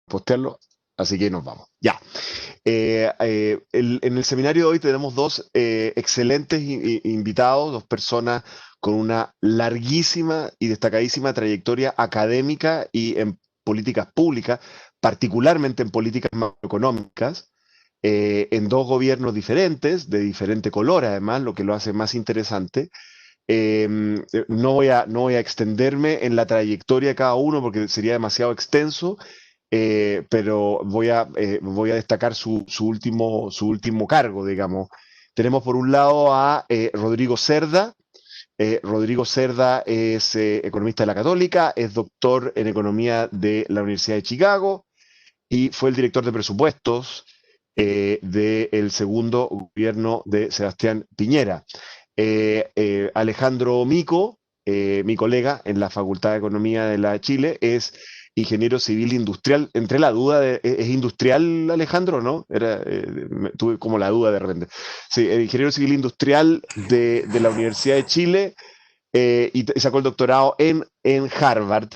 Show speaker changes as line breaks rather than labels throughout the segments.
postearlo, así que nos vamos. Ya. En el seminario de hoy tenemos dos excelentes invitados, dos personas con una larguísima y destacadísima trayectoria académica y en políticas públicas, particularmente en políticas macroeconómicas, en dos gobiernos diferentes, de diferente color además, lo que lo hace más interesante. No voy a extenderme en la trayectoria de cada uno porque sería demasiado extenso, pero voy a destacar su último cargo, digamos. Tenemos por un lado a Rodrigo Cerda. Rodrigo Cerda es economista de la Católica, es doctor en economía de la Universidad de Chicago y fue el director de presupuestos del segundo gobierno de Sebastián Piñera. Alejandro Mico, mi colega en la Facultad de Economía de la Chile, es ingeniero civil industrial. Entre la duda, ¿es industrial Alejandro, no? Tuve como la duda de repente. Sí, ingeniero civil industrial de la Universidad de Chile y sacó el doctorado en Harvard.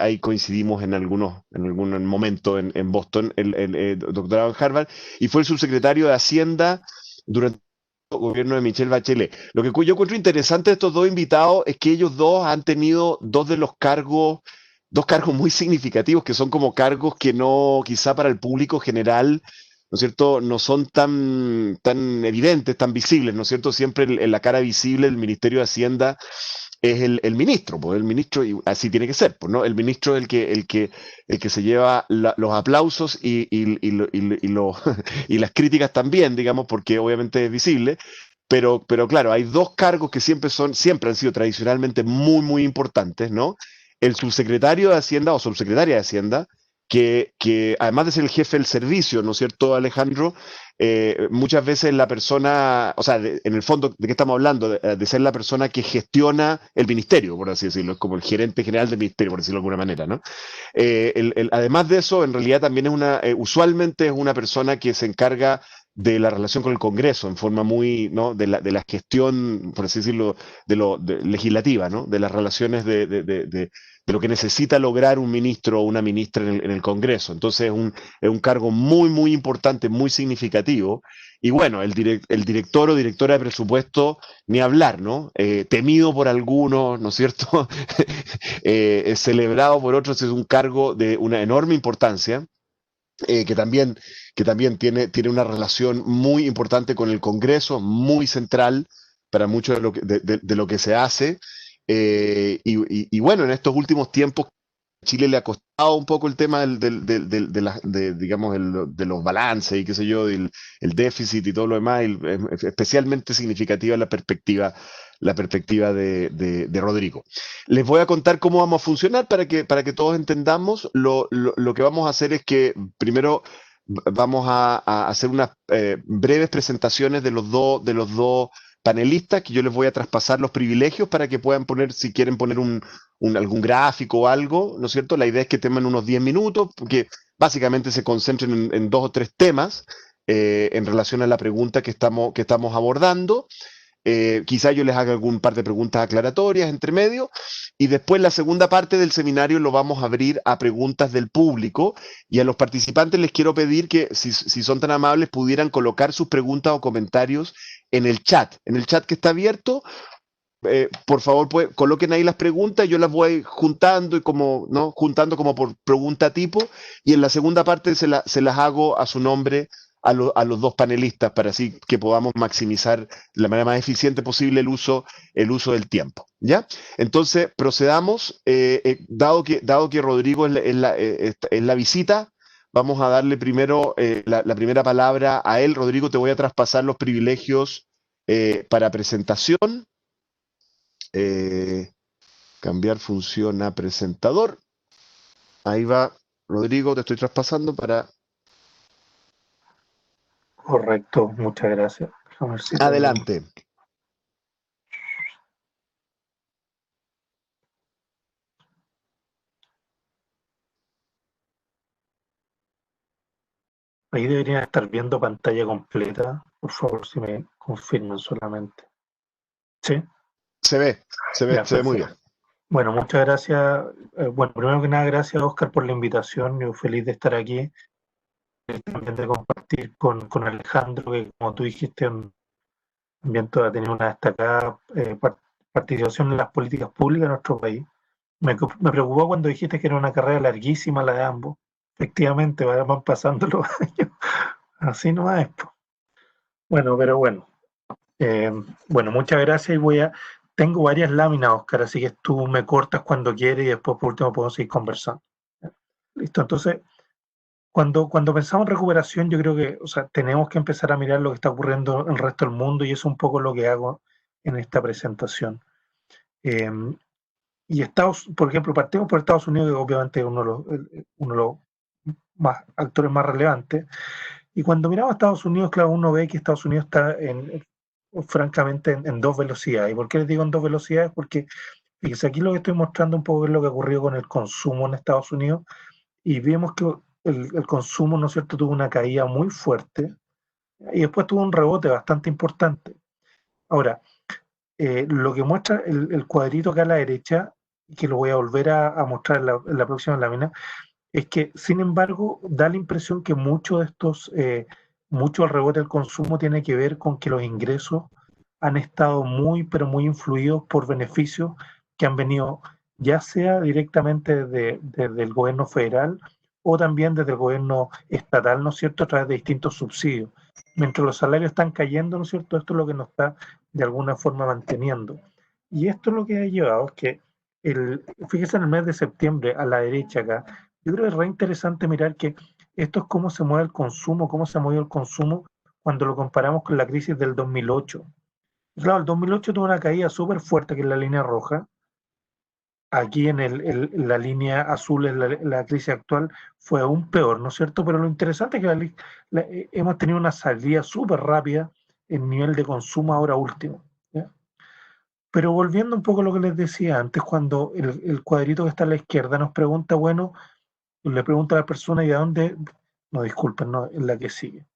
Ahí coincidimos en algún momento en Boston, el doctorado en Harvard, y fue el subsecretario de Hacienda durante el gobierno de Michelle Bachelet. Lo que yo encuentro interesante de estos dos invitados es que ellos dos han tenido dos cargos muy significativos, que son como cargos que no, quizá para el público general, ¿no es cierto?, no son tan evidentes, tan visibles, ¿no es cierto? Siempre en la cara visible del Ministerio de Hacienda es el ministro, pues el ministro, y así tiene que ser, pues, ¿no? El ministro es el que se lleva los aplausos y las críticas también, digamos, porque obviamente es visible, pero claro, hay dos cargos que siempre han sido tradicionalmente muy importantes, ¿no? El subsecretario de Hacienda o subsecretaria de Hacienda, que además de ser el jefe del servicio, ¿no es cierto, Alejandro? Muchas veces la persona, o sea, en el fondo, ¿de qué estamos hablando? De ser la persona que gestiona el ministerio, por así decirlo, es como el gerente general del ministerio, por decirlo de alguna manera, ¿no? Además de eso, en realidad también usualmente es una persona que se encarga de la relación con el Congreso en forma muy, ¿no? De la gestión, por así decirlo, legislativa, ¿no? De las relaciones de lo que necesita lograr un ministro o una ministra en el Congreso. Entonces es un cargo muy importante, muy significativo. Y bueno, el director o directora de presupuesto, ni hablar, ¿no? Temido por algunos, ¿no es cierto? Es celebrado por otros, es un cargo de una enorme importancia. Eh, que también, que también tiene una relación muy importante con el Congreso, muy central para mucho de lo que se hace. Y bueno, en estos últimos tiempos Chile le ha costado un poco el tema digamos, de los balances y qué sé yo, el déficit y todo lo demás, y es especialmente significativa la perspectiva de Rodrigo. Les voy a contar cómo vamos a funcionar para que todos entendamos. Lo que vamos a hacer es que primero vamos a hacer unas breves presentaciones de los dos panelistas, que yo les voy a traspasar los privilegios para que puedan poner, si quieren poner algún gráfico o algo, ¿no es cierto? La idea es que tengan unos 10 minutos, porque básicamente se concentren en dos o tres temas en relación a la pregunta que estamos abordando. Quizá yo les haga algún par de preguntas aclaratorias entre medio, y después la segunda parte del seminario lo vamos a abrir a preguntas del público, y a los participantes les quiero pedir que, si son tan amables, pudieran colocar sus preguntas o comentarios en el chat que está abierto. Por favor, coloquen ahí las preguntas, yo las voy juntando y como, ¿no? Juntando como por pregunta tipo, y en la segunda parte se las hago a su nombre a los dos panelistas para así que podamos maximizar de la manera más eficiente posible el uso del tiempo. ¿Ya? Entonces, procedamos. Dado que Rodrigo es la visita, vamos a darle primero la primera palabra a él. Rodrigo, te voy a traspasar los privilegios para presentación. Eh, Cambiar función a presentador. Ahí va, Rodrigo, te estoy traspasando para...
Correcto, muchas gracias. A ver si lo...
Adelante.
Ahí deberían estar viendo pantalla completa. Por favor, si me confirman solamente. ¿Sí?
Se ve,
Ya,
se ve muy bien.
perfecto. Bueno, muchas gracias. Bueno, primero que nada, gracias Oscar por la invitación. Yo feliz de estar aquí, también de compartir con Alejandro, que como tú dijiste, también ha tenido una destacada participación en las políticas públicas de nuestro país. Me preocupó cuando dijiste que era una carrera larguísima la de ambos. Efectivamente, van pasando los años. Así no es, po. Bueno, pero bueno. Eh, bueno, muchas gracias y tengo varias láminas, Oscar, así que tú me cortas cuando quieres y después por último podemos seguir conversando. Listo, entonces, cuando pensamos en recuperación, yo creo que, o sea, tenemos que empezar a mirar lo que está ocurriendo en el resto del mundo y eso es un poco lo que hago en esta presentación. Eh, y por ejemplo, partimos por Estados Unidos, que obviamente es uno de los actores más relevantes. Y cuando miramos a Estados Unidos, claro, uno ve que Estados Unidos está francamente en dos velocidades. ¿Y por qué les digo en dos velocidades? Porque fíjense, aquí lo que estoy mostrando un poco es lo que ocurrió con el consumo en Estados Unidos y vimos que el consumo, ¿no es cierto?, tuvo una caída muy fuerte y después tuvo un rebote bastante importante. Ahora, lo que muestra el cuadrito acá a la derecha, que lo voy a volver a mostrar en la próxima lámina, es que, sin embargo, da la impresión que mucho el rebote del consumo tiene que ver con que los ingresos han estado muy, pero muy influidos por beneficios que han venido ya sea directamente desde el gobierno federal o también desde el gobierno estatal, ¿no es cierto?, a través de distintos subsidios. Mientras los salarios están cayendo, ¿no es cierto?, esto es lo que nos está de alguna forma manteniendo. Y esto es lo que ha llevado, es que, fíjese en el mes de septiembre, a la derecha acá, yo creo que es re interesante mirar que esto es cómo se mueve el consumo, cómo se ha movido el consumo cuando lo comparamos con la crisis del 2008. Claro, el 2008 tuvo una caída súper fuerte, que es la línea roja. Aquí en la línea azul, en la crisis actual, fue aún peor, ¿no es cierto? Pero lo interesante es que hemos tenido una salida súper rápida en nivel de consumo ahora último, ¿ya? Pero volviendo un poco a lo que les decía antes, cuando el cuadrito que está a la izquierda nos pregunta, bueno, le pregunta a la persona y de dónde, no, disculpen, no, es la que sigue.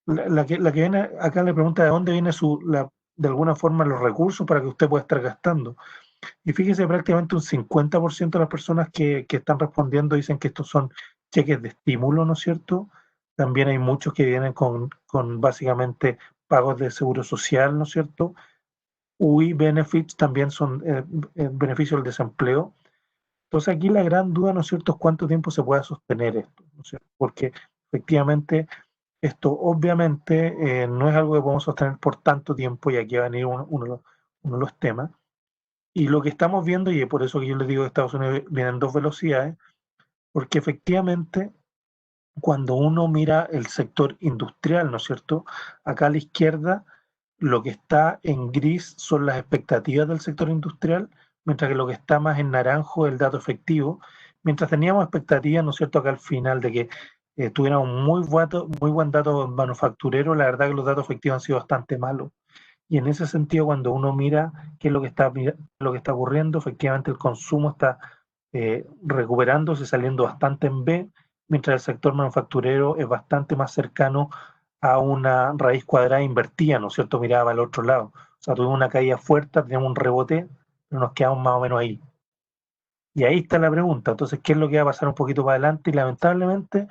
La que viene acá le pregunta de dónde viene de alguna forma los recursos para que usted pueda estar gastando. Y fíjese, prácticamente un 50% de las personas que están respondiendo dicen que estos son cheques de estímulo, ¿no es cierto? También hay muchos que vienen con básicamente pagos de seguro social, ¿no es cierto? UI benefits también son beneficios del desempleo. Entonces aquí la gran duda, ¿no es cierto?, es cuánto tiempo se pueda sostener esto, ¿no es cierto? Porque efectivamente esto obviamente no es algo que podemos sostener por tanto tiempo y aquí va a venir uno de los temas. Y lo que estamos viendo, y es por eso que yo les digo que Estados Unidos viene en dos velocidades, porque efectivamente cuando uno mira el sector industrial, ¿no es cierto? Acá a la izquierda lo que está en gris son las expectativas del sector industrial, mientras que lo que está más en naranjo es el dato efectivo. Mientras teníamos expectativas, ¿no es cierto?, acá al final de que tuviéramos muy buen dato manufacturero, la verdad que los datos efectivos han sido bastante malos. Y en ese sentido, cuando uno mira qué es lo que está ocurriendo, efectivamente el consumo está recuperándose, saliendo bastante en B, mientras el sector manufacturero es bastante más cercano a una raíz cuadrada invertida, ¿no es cierto? Miraba al otro lado. O sea, tuvimos una caída fuerte, teníamos un rebote, pero nos quedamos más o menos ahí. Y ahí está la pregunta. Entonces, ¿qué es lo que va a pasar un poquito para adelante? Y lamentablemente,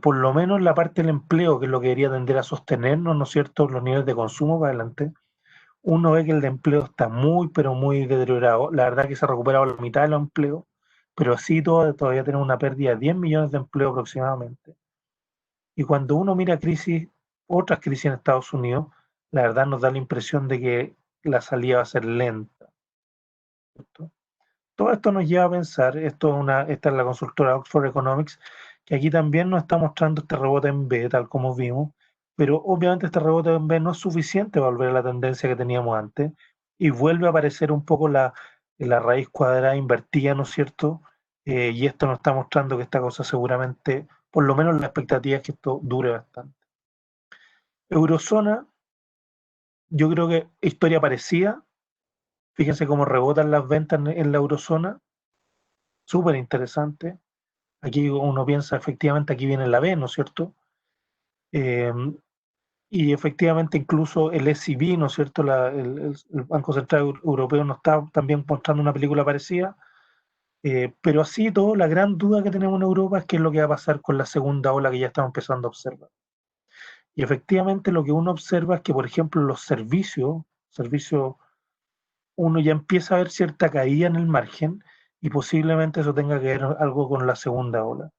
por lo menos la parte del empleo, que es lo que debería tender a sostenernos, ¿no es cierto?, los niveles de consumo para adelante, uno ve que el de empleo está muy, pero muy deteriorado. La verdad que se ha recuperado la mitad de los empleos, pero así todavía tenemos una pérdida de 10 millones de empleos aproximadamente. Y cuando uno mira otras crisis en Estados Unidos, la verdad nos da la impresión de que la salida va a ser lenta, ¿cierto? Todo esto nos lleva a pensar, esta es la consultora Oxford Economics, que aquí también nos está mostrando este rebote en B, tal como vimos, pero obviamente este rebote en B no es suficiente para volver a la tendencia que teníamos antes, y vuelve a aparecer un poco la raíz cuadrada invertida, ¿no es cierto? Y esto nos está mostrando que esta cosa seguramente, por lo menos la expectativa es que esto dure bastante. Eurozona, yo creo que historia parecida, fíjense cómo rebotan las ventas en la eurozona, súper interesante. Aquí uno piensa, efectivamente, aquí viene la B, ¿no es cierto? Eh, y efectivamente incluso el ECB, ¿no es cierto? El Banco Central Europeo nos está también mostrando una película parecida, pero así todo, la gran duda que tenemos en Europa es qué es lo que va a pasar con la segunda ola que ya estamos empezando a observar. Y efectivamente lo que uno observa es que, por ejemplo, los servicios, uno ya empieza a ver cierta caída en el margen y posiblemente eso tenga que ver algo con la segunda ola.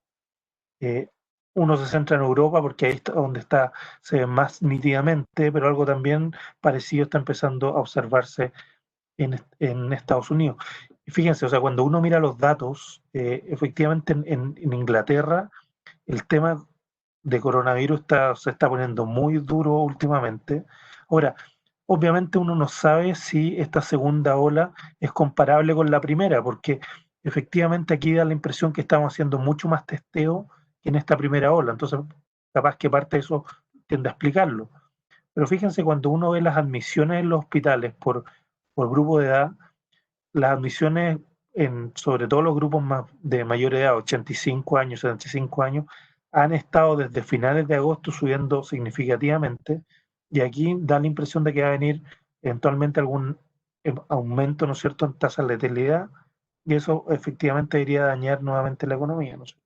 Eh, Uno se centra en Europa porque ahí está donde está, se ve más nítidamente, pero algo también parecido está empezando a observarse en Estados Unidos. Y fíjense, o sea, cuando uno mira los datos, efectivamente en Inglaterra el tema de coronavirus se está poniendo muy duro últimamente. Ahora, obviamente uno no sabe si esta segunda ola es comparable con la primera, porque efectivamente aquí da la impresión que estamos haciendo mucho más testeo que en esta primera ola. Entonces, capaz que parte de eso tiende a explicarlo. Pero fíjense, cuando uno ve las admisiones en los hospitales por grupo de edad, las admisiones sobre todo los grupos de mayor edad, 85 años, 75 años, han estado desde finales de agosto subiendo significativamente y aquí da la impresión de que va a venir eventualmente algún aumento, ¿no es cierto?, en tasas de letalidad y eso efectivamente debería dañar nuevamente la economía, ¿no es cierto?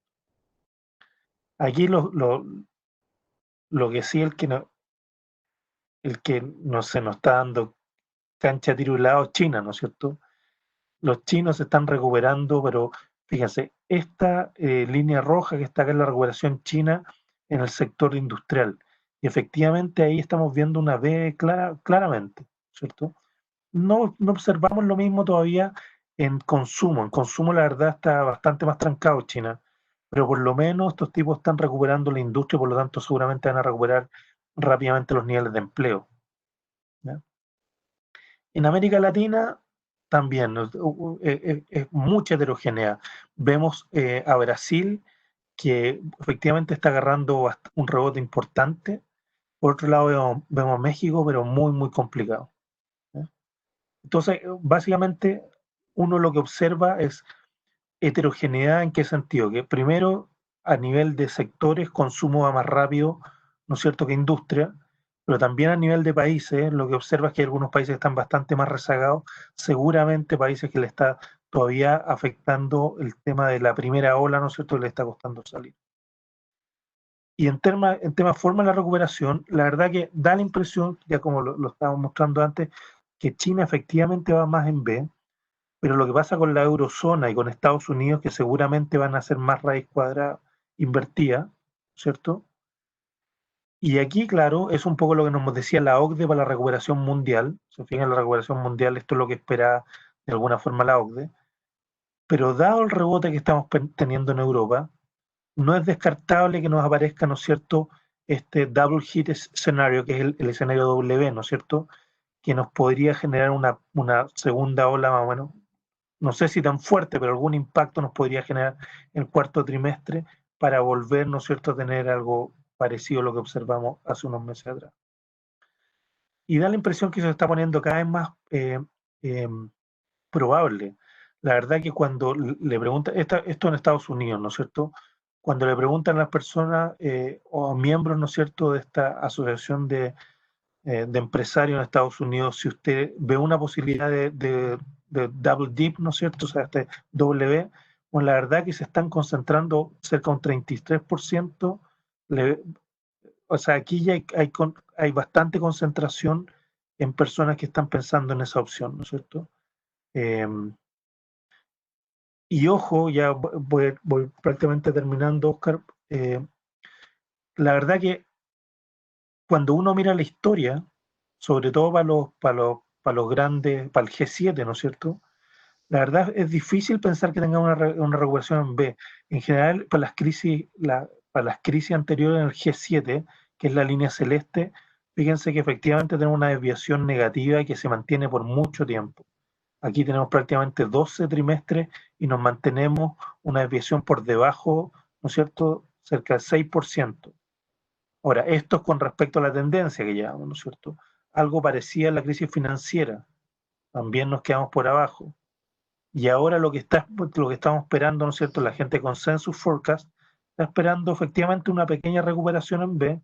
Aquí lo que sí el que no se nos está dando cancha a tiro y lado es China, ¿no es cierto? Los chinos se están recuperando, pero fíjense, esta línea roja que está acá en la recuperación china en el sector industrial. Y efectivamente ahí estamos viendo una V claramente, ¿cierto? No observamos lo mismo todavía en consumo. En consumo la verdad está bastante más trancado China, pero por lo menos estos tipos están recuperando la industria, por lo tanto seguramente van a recuperar rápidamente los niveles de empleo, ¿ya? En América Latina también es mucha heterogeneidad. Vemos a Brasil que efectivamente está agarrando un rebote importante. Por otro lado vemos a México, pero muy, muy complicado, ¿eh? Entonces, básicamente uno lo que observa es heterogeneidad en qué sentido, que primero a nivel de sectores consumo va más rápido, ¿no es cierto?, que industria, pero también a nivel de países, lo que observa es que hay algunos países que están bastante más rezagados, seguramente países que le está todavía afectando el tema de la primera ola, ¿no es cierto?, que le está costando salir. Y en tema forma de la recuperación, la verdad que da la impresión, ya como lo estábamos mostrando antes, que China efectivamente va más en B, pero lo que pasa con la eurozona y con Estados Unidos, que seguramente van a ser más raíz cuadrada invertida, ¿cierto? Y aquí, claro, es un poco lo que nos decía la OCDE para la recuperación mundial. Se fijan, la recuperación mundial, esto es lo que espera de alguna forma la OCDE. Pero dado el rebote que estamos teniendo en Europa, no es descartable que nos aparezca, ¿no es cierto?, este double hit escenario, que es el escenario W, ¿no es cierto?, que nos podría generar una segunda ola más o menos, no sé si tan fuerte, pero algún impacto nos podría generar en el cuarto trimestre para volver, ¿no es cierto?, a tener algo parecido a lo que observamos hace unos meses atrás. Y da la impresión que se está poniendo cada vez más eh, probable. La verdad que cuando le preguntan, esto en Estados Unidos, ¿no es cierto?, cuando le preguntan a las personas o miembros, ¿no es cierto?, de esta asociación de empresarios en Estados Unidos, si usted ve una posibilidad de double dip, ¿no es cierto? O sea, este W, bueno, la verdad que se están concentrando cerca de un 33%, o sea, aquí ya hay bastante concentración en personas que están pensando en esa opción, ¿no es cierto? Eh, y ojo, ya voy prácticamente terminando, Oscar. La verdad que cuando uno mira la historia, sobre todo para los grandes, para el G7, ¿no es cierto? La verdad es difícil pensar que tenga una recuperación en B. En general, para las crisis anteriores en el G7, que es la línea celeste, fíjense que efectivamente tenemos una desviación negativa que se mantiene por mucho tiempo. Aquí tenemos prácticamente 12 trimestres y nos mantenemos una desviación por debajo, ¿no es cierto?, cerca del 6%. Ahora, esto es con respecto a la tendencia que llevamos, ¿no es cierto? Algo parecía a la crisis financiera, también nos quedamos por abajo. Y ahora lo que estamos esperando, ¿no es cierto? La gente de Consensus Forecast está esperando efectivamente una pequeña recuperación en B,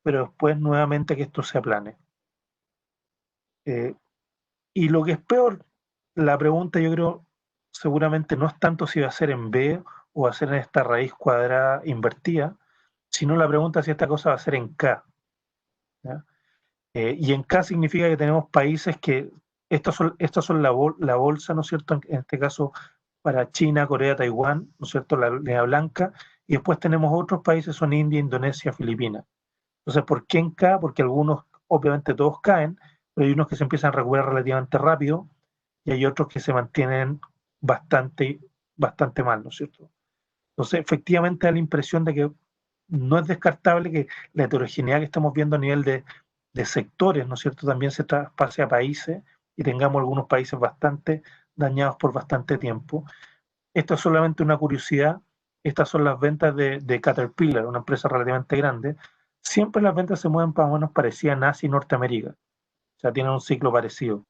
pero después nuevamente que esto se aplane. Y lo que es peor, la pregunta yo creo seguramente no es tanto si va a ser en B o va a ser en esta raíz cuadrada invertida, sino la pregunta es si esta cosa va a ser en K. ¿Ya? Y en K significa que tenemos países que estos son la bolsa, ¿no es cierto? En este caso para China, Corea, Taiwán, ¿no es cierto? La línea blanca, y después tenemos otros países, son India, Indonesia, Filipinas. Entonces, ¿por qué en K? Porque algunos, obviamente todos caen, pero hay unos que se empiezan a recuperar relativamente rápido y hay otros que se mantienen bastante, bastante mal, ¿no es cierto? Entonces, efectivamente da la impresión de que no es descartable que la heterogeneidad que estamos viendo a nivel de sectores, ¿no es cierto?, también se traspase a países y tengamos algunos países bastante dañados por bastante tiempo. Esto es solamente una curiosidad. Estas son las ventas de Caterpillar, una empresa relativamente grande. Siempre las ventas se mueven más o menos parecidas en Asia y Norteamérica. O sea, tienen un ciclo parecido.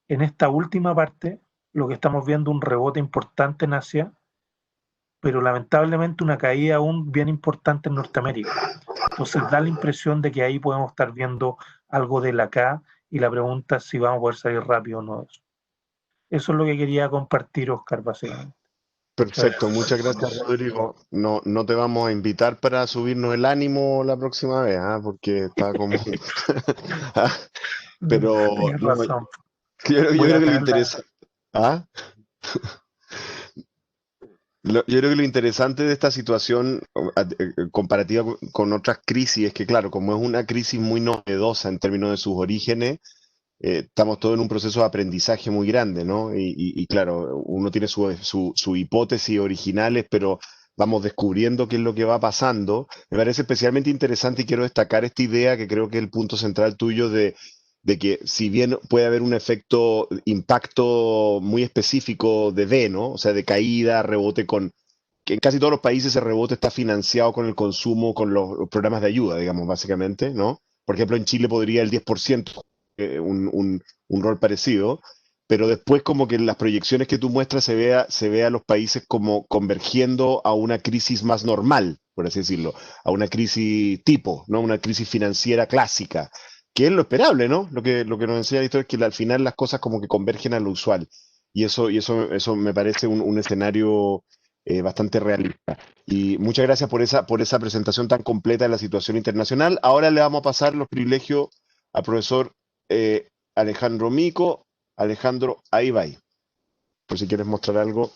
En esta última parte, lo que estamos viendo un rebote importante en Asia, pero lamentablemente una caída aún bien importante en Norteamérica. Entonces da la impresión de que ahí podemos estar viendo algo de la K y la pregunta es si vamos a poder salir rápido o no. Eso es lo que quería compartir, Oscar, básicamente.
Perfecto, muchas gracias, Rodrigo. No, no te vamos a invitar para subirnos el ánimo la próxima vez, ¿ah? Porque está como... Ah, pero
Tienes
no,
razón.
yo
Voy
creo
a
que lo
tenerla.
interesa, ¿ah? Yo creo que lo interesante de esta situación comparativa con otras crisis es que, claro, como es una crisis muy novedosa en términos de sus orígenes, estamos todos en un proceso de aprendizaje muy grande, ¿no? Y claro, uno tiene su hipótesis originales, pero vamos descubriendo qué es lo que va pasando. Me parece especialmente interesante y quiero destacar esta idea que creo que es el punto central tuyo de que si bien puede haber un efecto, impacto muy específico de V, ¿no? O sea, de caída, rebote que en casi todos los países ese rebote está financiado con el consumo, con los programas de ayuda, digamos, básicamente, ¿no? Por ejemplo, en Chile podría el 10% un rol parecido, pero después como que en las proyecciones que tú muestras se vea a los países como convergiendo a una crisis más normal, por así decirlo, a una crisis tipo, ¿no? Una crisis financiera clásica, que es lo esperable, ¿no? Lo que nos enseña la historia es que al final las cosas como que convergen a lo usual. Y eso me parece un escenario bastante realista. Y muchas gracias por esa presentación tan completa de la situación internacional. Ahora le vamos a pasar los privilegios al profesor eh, Alejandro Mico. Alejandro, ahí va. Por si quieres mostrar algo.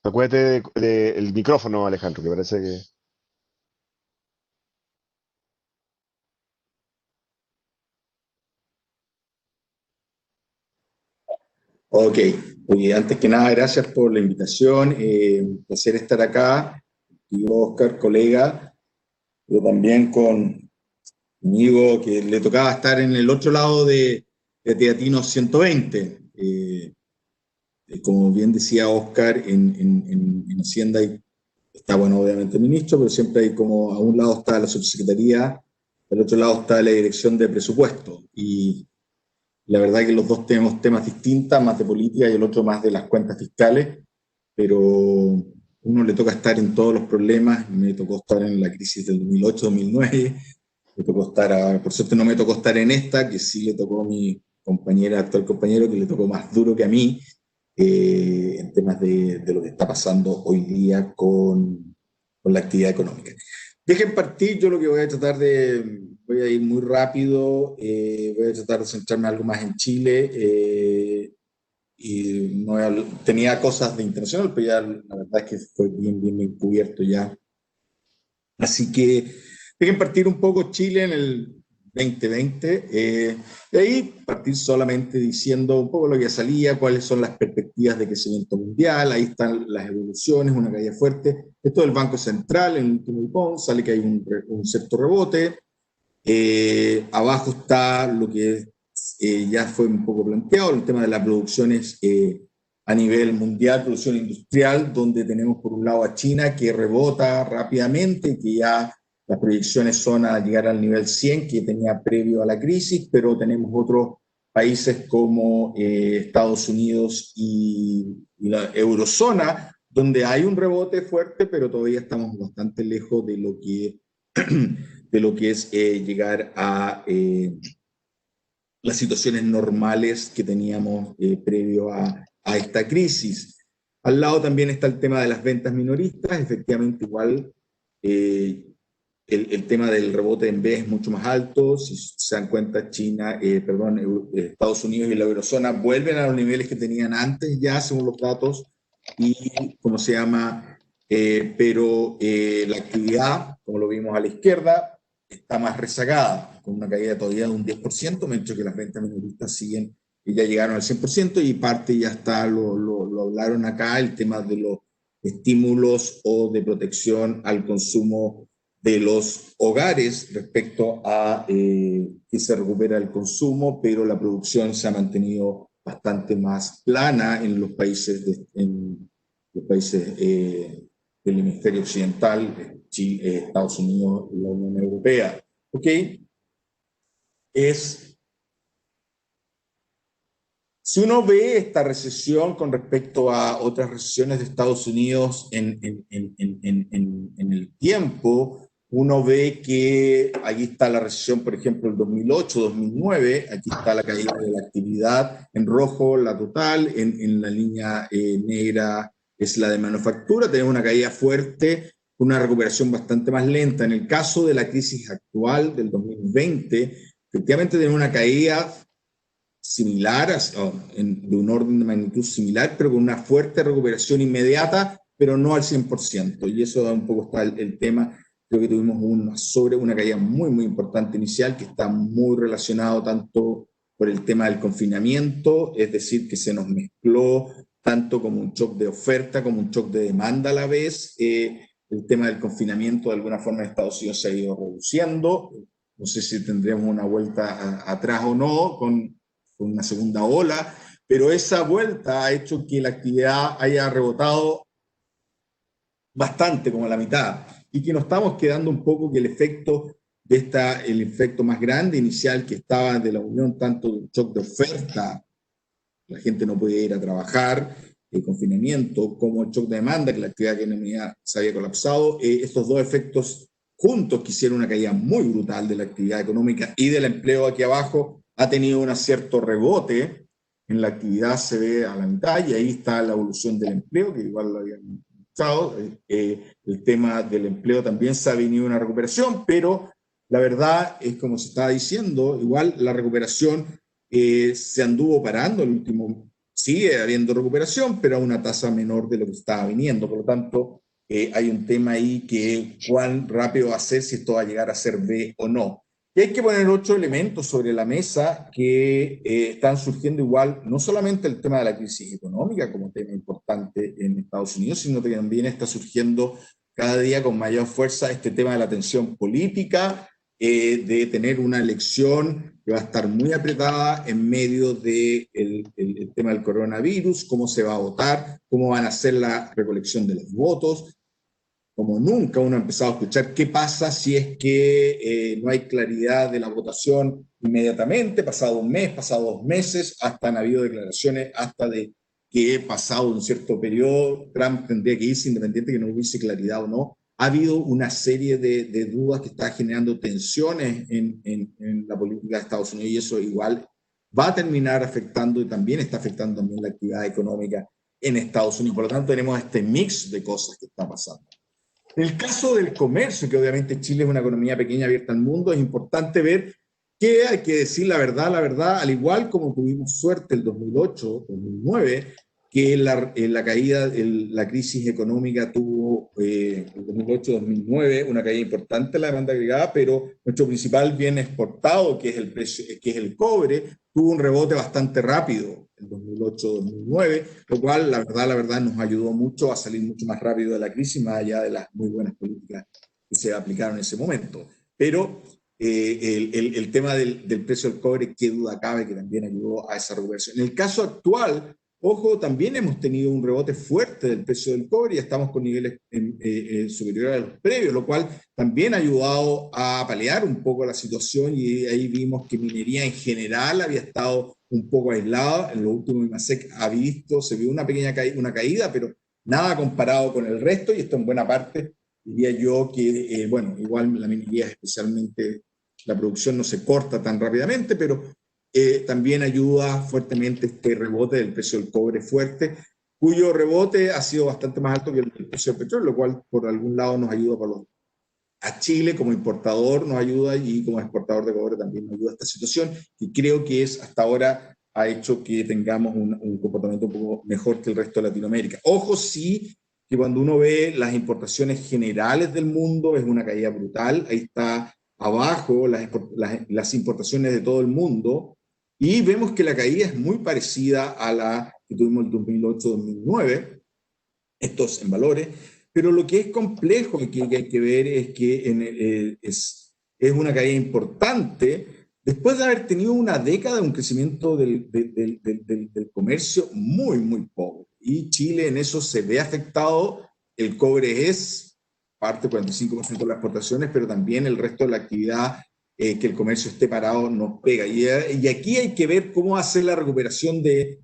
Acuérdate del micrófono, Alejandro, que parece que...
Ok, oye, antes que nada, gracias por la invitación. Un placer estar acá. Y Oscar, colega, yo también conmigo, que le tocaba estar en el otro lado de Teatinos 120. Como bien decía Oscar, en Hacienda está, bueno, obviamente el ministro, pero siempre hay como, a un lado está la subsecretaría, al otro lado está la dirección de presupuesto. Y la verdad que los dos tenemos temas distintos, más de política y el otro más de las cuentas fiscales, pero uno le toca estar en todos los problemas. Me tocó estar en la crisis del 2008-2009, me tocó estar, por suerte no me tocó estar en esta, que sí le tocó a mi compañera, actual compañero, que le tocó más duro que a mí, en temas de lo que está pasando hoy día con la actividad económica. Dejen partir, yo lo que voy a ir muy rápido, voy a tratar de centrarme algo más en Chile, y tenía cosas de internacional, pero ya la verdad es que fue bien cubierto ya. Así que dejen partir un poco Chile en el 2020, de ahí partir solamente diciendo un poco lo que salía, cuáles son las perspectivas de crecimiento mundial. Ahí están las evoluciones, una caída fuerte. Esto del Banco Central, en el último IPON, sale que hay un cierto rebote. Abajo está lo que ya fue un poco planteado, el tema de las producciones a nivel mundial, producción industrial, donde tenemos por un lado a China que rebota rápidamente, que ya las proyecciones son a llegar al nivel 100 que tenía previo a la crisis, pero tenemos otros países como Estados Unidos y la eurozona, donde hay un rebote fuerte, pero todavía estamos bastante lejos de lo que de lo que es llegar a las situaciones normales que teníamos previo a esta crisis. Al lado también está el tema de las ventas minoristas, efectivamente igual el tema del rebote en B es mucho más alto. Si se dan cuenta, Estados Unidos y la eurozona vuelven a los niveles que tenían antes ya, según los datos, y ¿cómo se llama? Pero la actividad, como lo vimos a la izquierda, está más rezagada, con una caída todavía de un 10%, mientras que las ventas minoristas siguen, y ya llegaron al 100%, y parte ya está, lo hablaron acá, el tema de los estímulos o de protección al consumo de los hogares respecto a que se recupera el consumo, pero la producción se ha mantenido bastante más plana en los países, del hemisferio occidental, Chile, Estados Unidos y la Unión Europea. ¿Ok? Si uno ve esta recesión con respecto a otras recesiones de Estados Unidos en el tiempo, uno ve que aquí está la recesión, por ejemplo, el 2008, 2009, aquí está la caída de la actividad, en rojo la total, en la línea negra es la de manufactura, tenemos una caída fuerte, una recuperación bastante más lenta. En el caso de la crisis actual del 2020, efectivamente tenemos una caída similar, de un orden de magnitud similar, pero con una fuerte recuperación inmediata, pero no al 100%. Y eso un poco está el tema. Creo que tuvimos una caída muy, muy importante inicial, que está muy relacionado tanto por el tema del confinamiento, es decir, que se nos mezcló tanto como un shock de oferta como un shock de demanda a la vez. El tema del confinamiento de alguna forma en Estados Unidos se ha ido reduciendo. No sé si tendremos una vuelta atrás o no con una segunda ola, pero esa vuelta ha hecho que la actividad haya rebotado bastante, como la mitad, y que nos estamos quedando un poco que el efecto más grande inicial que estaba de la unión tanto del shock de oferta, la gente no podía ir a trabajar, el confinamiento, como el shock de demanda, que la actividad económica se había colapsado, estos dos efectos juntos que hicieron una caída muy brutal de la actividad económica y del empleo aquí abajo, ha tenido un cierto rebote en la actividad, se ve a la mitad, y ahí está la evolución del empleo, que igual lo habían escuchado. El tema del empleo también se ha venido una recuperación, pero la verdad es, como se estaba diciendo, igual la recuperación se anduvo parando el último, sigue habiendo recuperación, pero a una tasa menor de lo que estaba viniendo. Por lo tanto, hay un tema ahí que cuán rápido va a ser, si esto va a llegar a ser B o no. Y hay que poner 8 elementos sobre la mesa que están surgiendo igual, no solamente el tema de la crisis económica como tema importante en Estados Unidos, sino que también está surgiendo cada día con mayor fuerza este tema de la tensión política, de tener una elección que va a estar muy apretada en medio del tema del coronavirus, cómo se va a votar, cómo van a hacer la recolección de los votos. Como nunca uno ha empezado a escuchar qué pasa si es que no hay claridad de la votación inmediatamente, pasado un mes, pasado 2 meses, hasta han habido declaraciones hasta de que pasado un cierto periodo Trump tendría que irse independiente que no hubiese claridad o no. Ha habido una serie de dudas que está generando tensiones en la política de Estados Unidos, y eso igual va a terminar afectando, y también está afectando también la actividad económica en Estados Unidos. Por lo tanto, tenemos este mix de cosas que está pasando. En el caso del comercio, que obviamente Chile es una economía pequeña abierta al mundo, es importante ver que hay que decir la verdad, al igual como tuvimos suerte el 2008, 2009, que la caída, la crisis económica tuvo el 2008-2009 una caída importante en la demanda agregada, pero nuestro principal bien exportado, que es el precio, que es el cobre, tuvo un rebote bastante rápido en 2008-2009, lo cual la verdad nos ayudó mucho a salir mucho más rápido de la crisis, más allá de las muy buenas políticas que se aplicaron en ese momento. Pero el tema del precio del cobre, qué duda cabe que también ayudó a esa recuperación. En el caso actual, ojo, también hemos tenido un rebote fuerte del precio del cobre y estamos con niveles superiores a los previos, lo cual también ha ayudado a paliar un poco la situación, y ahí vimos que minería en general había estado un poco aislada. En lo último, IMASEC se vio una pequeña caída, pero nada comparado con el resto, y esto en buena parte diría yo que, bueno, igual la minería, especialmente la producción, no se corta tan rápidamente, pero también ayuda fuertemente este rebote del precio del cobre fuerte, cuyo rebote ha sido bastante más alto que el precio del petróleo, lo cual por algún lado nos ayuda a Chile como importador, nos ayuda, y como exportador de cobre también nos ayuda a esta situación, y creo que hasta ahora ha hecho que tengamos un comportamiento un poco mejor que el resto de Latinoamérica. Ojo, sí, que cuando uno ve las importaciones generales del mundo es una caída brutal. Ahí está abajo las importaciones de todo el mundo, y vemos que la caída es muy parecida a la que tuvimos en 2008-2009, estos en valores, pero lo que es complejo y que hay que ver es que es una caída importante después de haber tenido una década de un crecimiento del comercio muy, muy pobre. Y Chile en eso se ve afectado. El cobre es parte, 45% de las exportaciones, pero también el resto de la actividad, que el comercio esté parado, nos pega. Y aquí hay que ver cómo hacer la recuperación de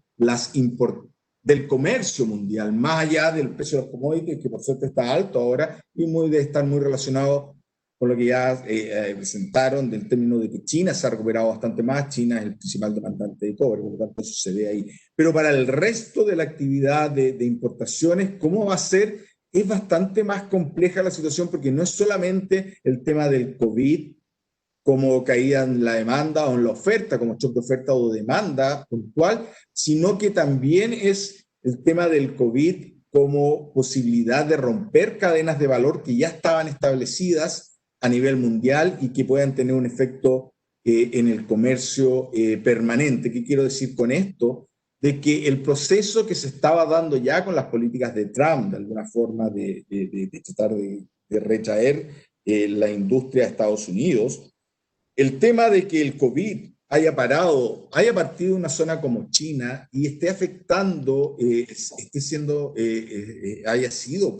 del comercio mundial, más allá del precio de los commodities, que por suerte está alto ahora, y debe estar muy relacionado con lo que ya presentaron, del término de que China se ha recuperado bastante más. China es el principal demandante de cobre, por lo tanto eso se ve ahí. Pero para el resto de la actividad de importaciones, ¿cómo va a ser? Es bastante más compleja la situación, porque no es solamente el tema del COVID, como caída en la demanda o en la oferta, como shock de oferta o demanda puntual, sino que también es el tema del COVID como posibilidad de romper cadenas de valor que ya estaban establecidas a nivel mundial y que puedan tener un efecto en el comercio permanente. ¿Qué quiero decir con esto? De que el proceso que se estaba dando ya con las políticas de Trump, de alguna forma de tratar de retraer la industria de Estados Unidos, el tema de que el COVID haya partido de una zona como China y esté afectando, haya sido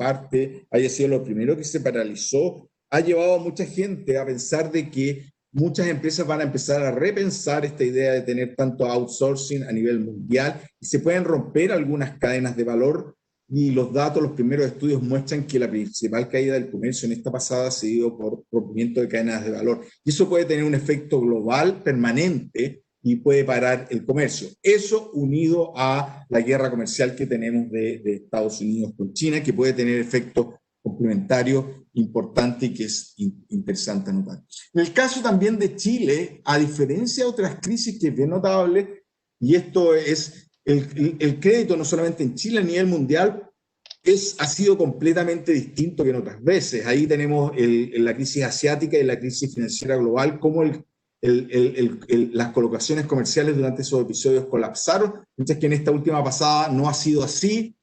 lo primero que se paralizó, ha llevado a mucha gente a pensar de que muchas empresas van a empezar a repensar esta idea de tener tanto outsourcing a nivel mundial, y se pueden romper algunas cadenas de valor. Y los primeros estudios muestran que la principal caída del comercio en esta pasada ha sido por rompimiento de cadenas de valor. Y eso puede tener un efecto global permanente y puede parar el comercio. Eso unido a la guerra comercial que tenemos de Estados Unidos con China, que puede tener efectos complementarios importantes y que es interesante anotar. En el caso también de Chile, a diferencia de otras crisis que es bien notable, y esto es el crédito no solamente en Chile, a nivel mundial, ha sido completamente distinto que en otras veces. Ahí tenemos la crisis asiática y la crisis financiera global, cómo las colocaciones comerciales durante esos episodios colapsaron, mientras que en esta última pasada no ha sido así,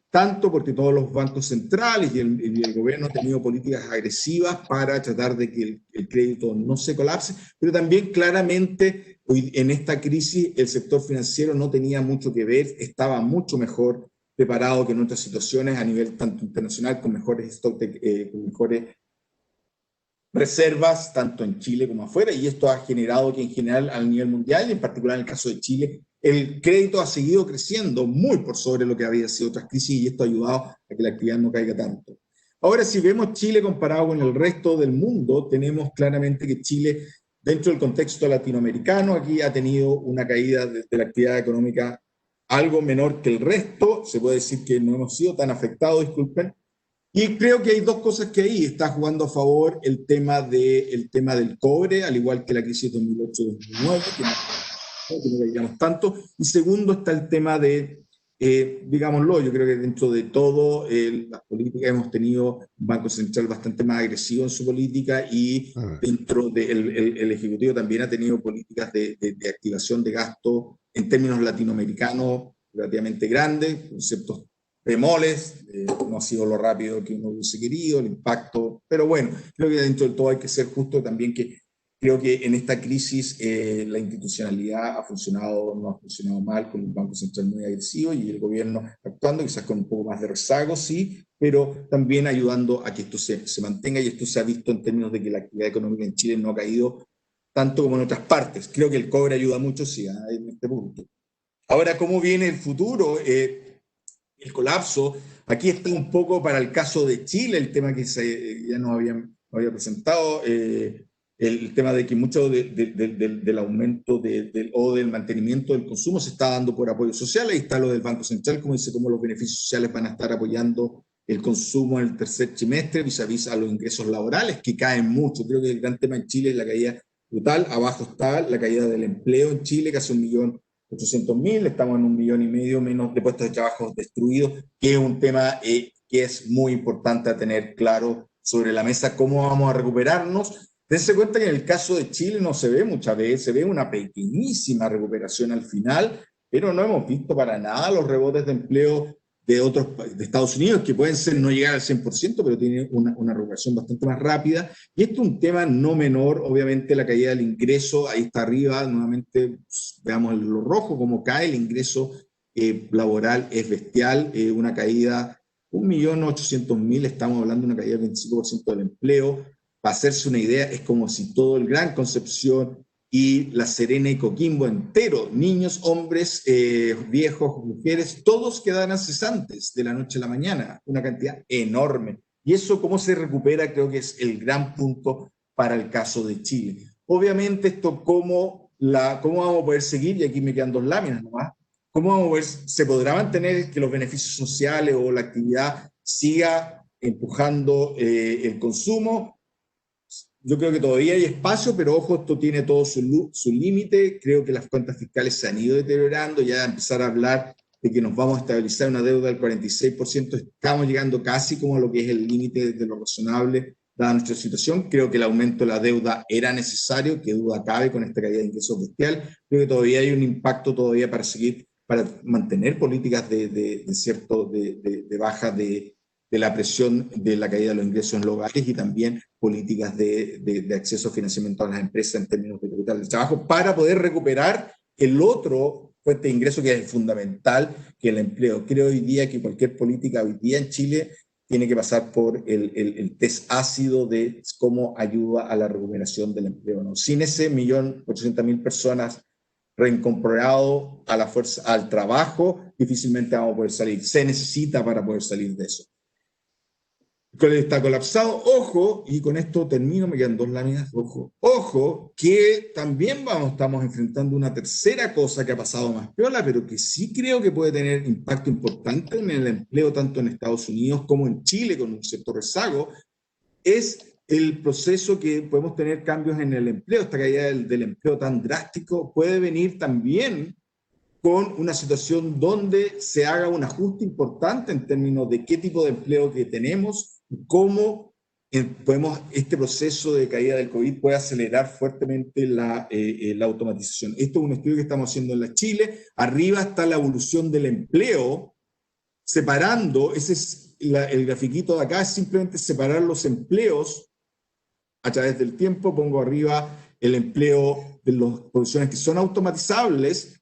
tanto porque todos los bancos centrales y el gobierno han tenido políticas agresivas para tratar de que el crédito no se colapse, pero también claramente en esta crisis el sector financiero no tenía mucho que ver, estaba mucho mejor preparado que en otras situaciones a nivel tanto internacional, con mejores stocks, con mejores reservas, tanto en Chile como afuera, y esto ha generado que en general a nivel mundial, y en particular en el caso de Chile, el crédito ha seguido creciendo muy por sobre lo que había sido otras crisis, y esto ha ayudado a que la actividad no caiga tanto. Ahora, si vemos Chile comparado con el resto del mundo, tenemos claramente que Chile, dentro del contexto latinoamericano, aquí ha tenido una caída de la actividad económica algo menor que el resto. Se puede decir que no hemos sido tan afectados, disculpen. Y creo que hay dos cosas que ahí está jugando a favor: el tema del cobre, al igual que la crisis de 2008-2009, que no caigamos tanto. Y segundo está el tema de, digámoslo, yo creo que dentro de todo, las políticas, hemos tenido un Banco Central bastante más agresivo en su política, y dentro del Ejecutivo también ha tenido políticas de activación de gasto en términos latinoamericanos relativamente grandes, con ciertos bemoles. No ha sido lo rápido que uno hubiese querido, el impacto, pero bueno, creo que dentro de todo hay que ser justo también, que creo que en esta crisis la institucionalidad no ha funcionado mal, con un Banco Central muy agresivo y el gobierno actuando quizás con un poco más de rezago, sí, pero también ayudando a que esto se mantenga, y esto se ha visto en términos de que la actividad económica en Chile no ha caído tanto como en otras partes. Creo que el cobre ayuda mucho, sí, en este punto. Ahora, ¿cómo viene el futuro? el colapso. Aquí está un poco para el caso de Chile, el tema que ya nos había presentado, el tema de que mucho del aumento o del mantenimiento del consumo se está dando por apoyos sociales. Ahí está lo del Banco Central, como dice, cómo los beneficios sociales van a estar apoyando el consumo en el tercer trimestre vis a vis a los ingresos laborales, que caen mucho. Creo que el gran tema en Chile es la caída brutal. Abajo está la caída del empleo en Chile, casi 1.800.000, estamos en 1,5 millones menos de puestos de trabajo destruidos, que es un tema que es muy importante a tener claro sobre la mesa, cómo vamos a recuperarnos. Dense cuenta que en el caso de Chile no se ve muchas veces, se ve una pequeñísima recuperación al final, pero no hemos visto para nada los rebotes de empleo de Estados Unidos, que pueden ser no llegar al 100%, pero tienen una recuperación bastante más rápida. Y esto es un tema no menor, obviamente la caída del ingreso, ahí está arriba, nuevamente veamos lo rojo, cómo cae el ingreso laboral, es bestial, una caída, 1.800.000, estamos hablando de una caída del 25% del empleo. Para hacerse una idea, es como si todo el Gran Concepción y La Serena y Coquimbo entero, niños, hombres, viejos, mujeres, todos quedaran cesantes de la noche a la mañana, una cantidad enorme. Y eso, ¿cómo se recupera? Creo que es el gran punto para el caso de Chile. Obviamente esto, ¿cómo vamos a poder seguir? Y aquí me quedan 2 láminas nomás. ¿Cómo vamos a poder, se podrá mantener que los beneficios sociales o la actividad siga empujando el consumo? Yo creo que todavía hay espacio, pero ojo, esto tiene todo su límite. Creo que las cuentas fiscales se han ido deteriorando, ya empezar a hablar de que nos vamos a estabilizar una deuda del 46%, estamos llegando casi como a lo que es el límite de lo razonable, dada nuestra situación. Creo que el aumento de la deuda era necesario, que duda cabe con esta caída de ingresos bestial. Creo que todavía hay un impacto todavía para seguir, para mantener políticas de baja de la presión de la caída de los ingresos en los hogares y también políticas de acceso a financiamiento a las empresas en términos de capital de trabajo para poder recuperar el otro fuente de ingreso que es fundamental, que es el empleo. Creo hoy día que cualquier política hoy día en Chile tiene que pasar por el test ácido de cómo ayuda a la recuperación del empleo, ¿no? Sin ese 1.800.000 personas reincorporado a la fuerza, al trabajo, difícilmente vamos a poder salir. Se necesita para poder salir de eso. Está colapsado, ojo, y con esto termino, me quedan 2 láminas, ojo, que también estamos enfrentando una tercera cosa que ha pasado más piola, pero que sí creo que puede tener impacto importante en el empleo tanto en Estados Unidos como en Chile, con un cierto rezago, es el proceso que podemos tener cambios en el empleo. Esta caída del empleo tan drástico puede venir también con una situación donde se haga un ajuste importante en términos de qué tipo de empleo que tenemos, cómo este proceso de caída del COVID puede acelerar fuertemente la automatización. Esto es un estudio que estamos haciendo en la Chile. Arriba está la evolución del empleo, separando, ese es el grafiquito de acá, es simplemente separar los empleos a través del tiempo. Pongo arriba el empleo de las producciones que son automatizables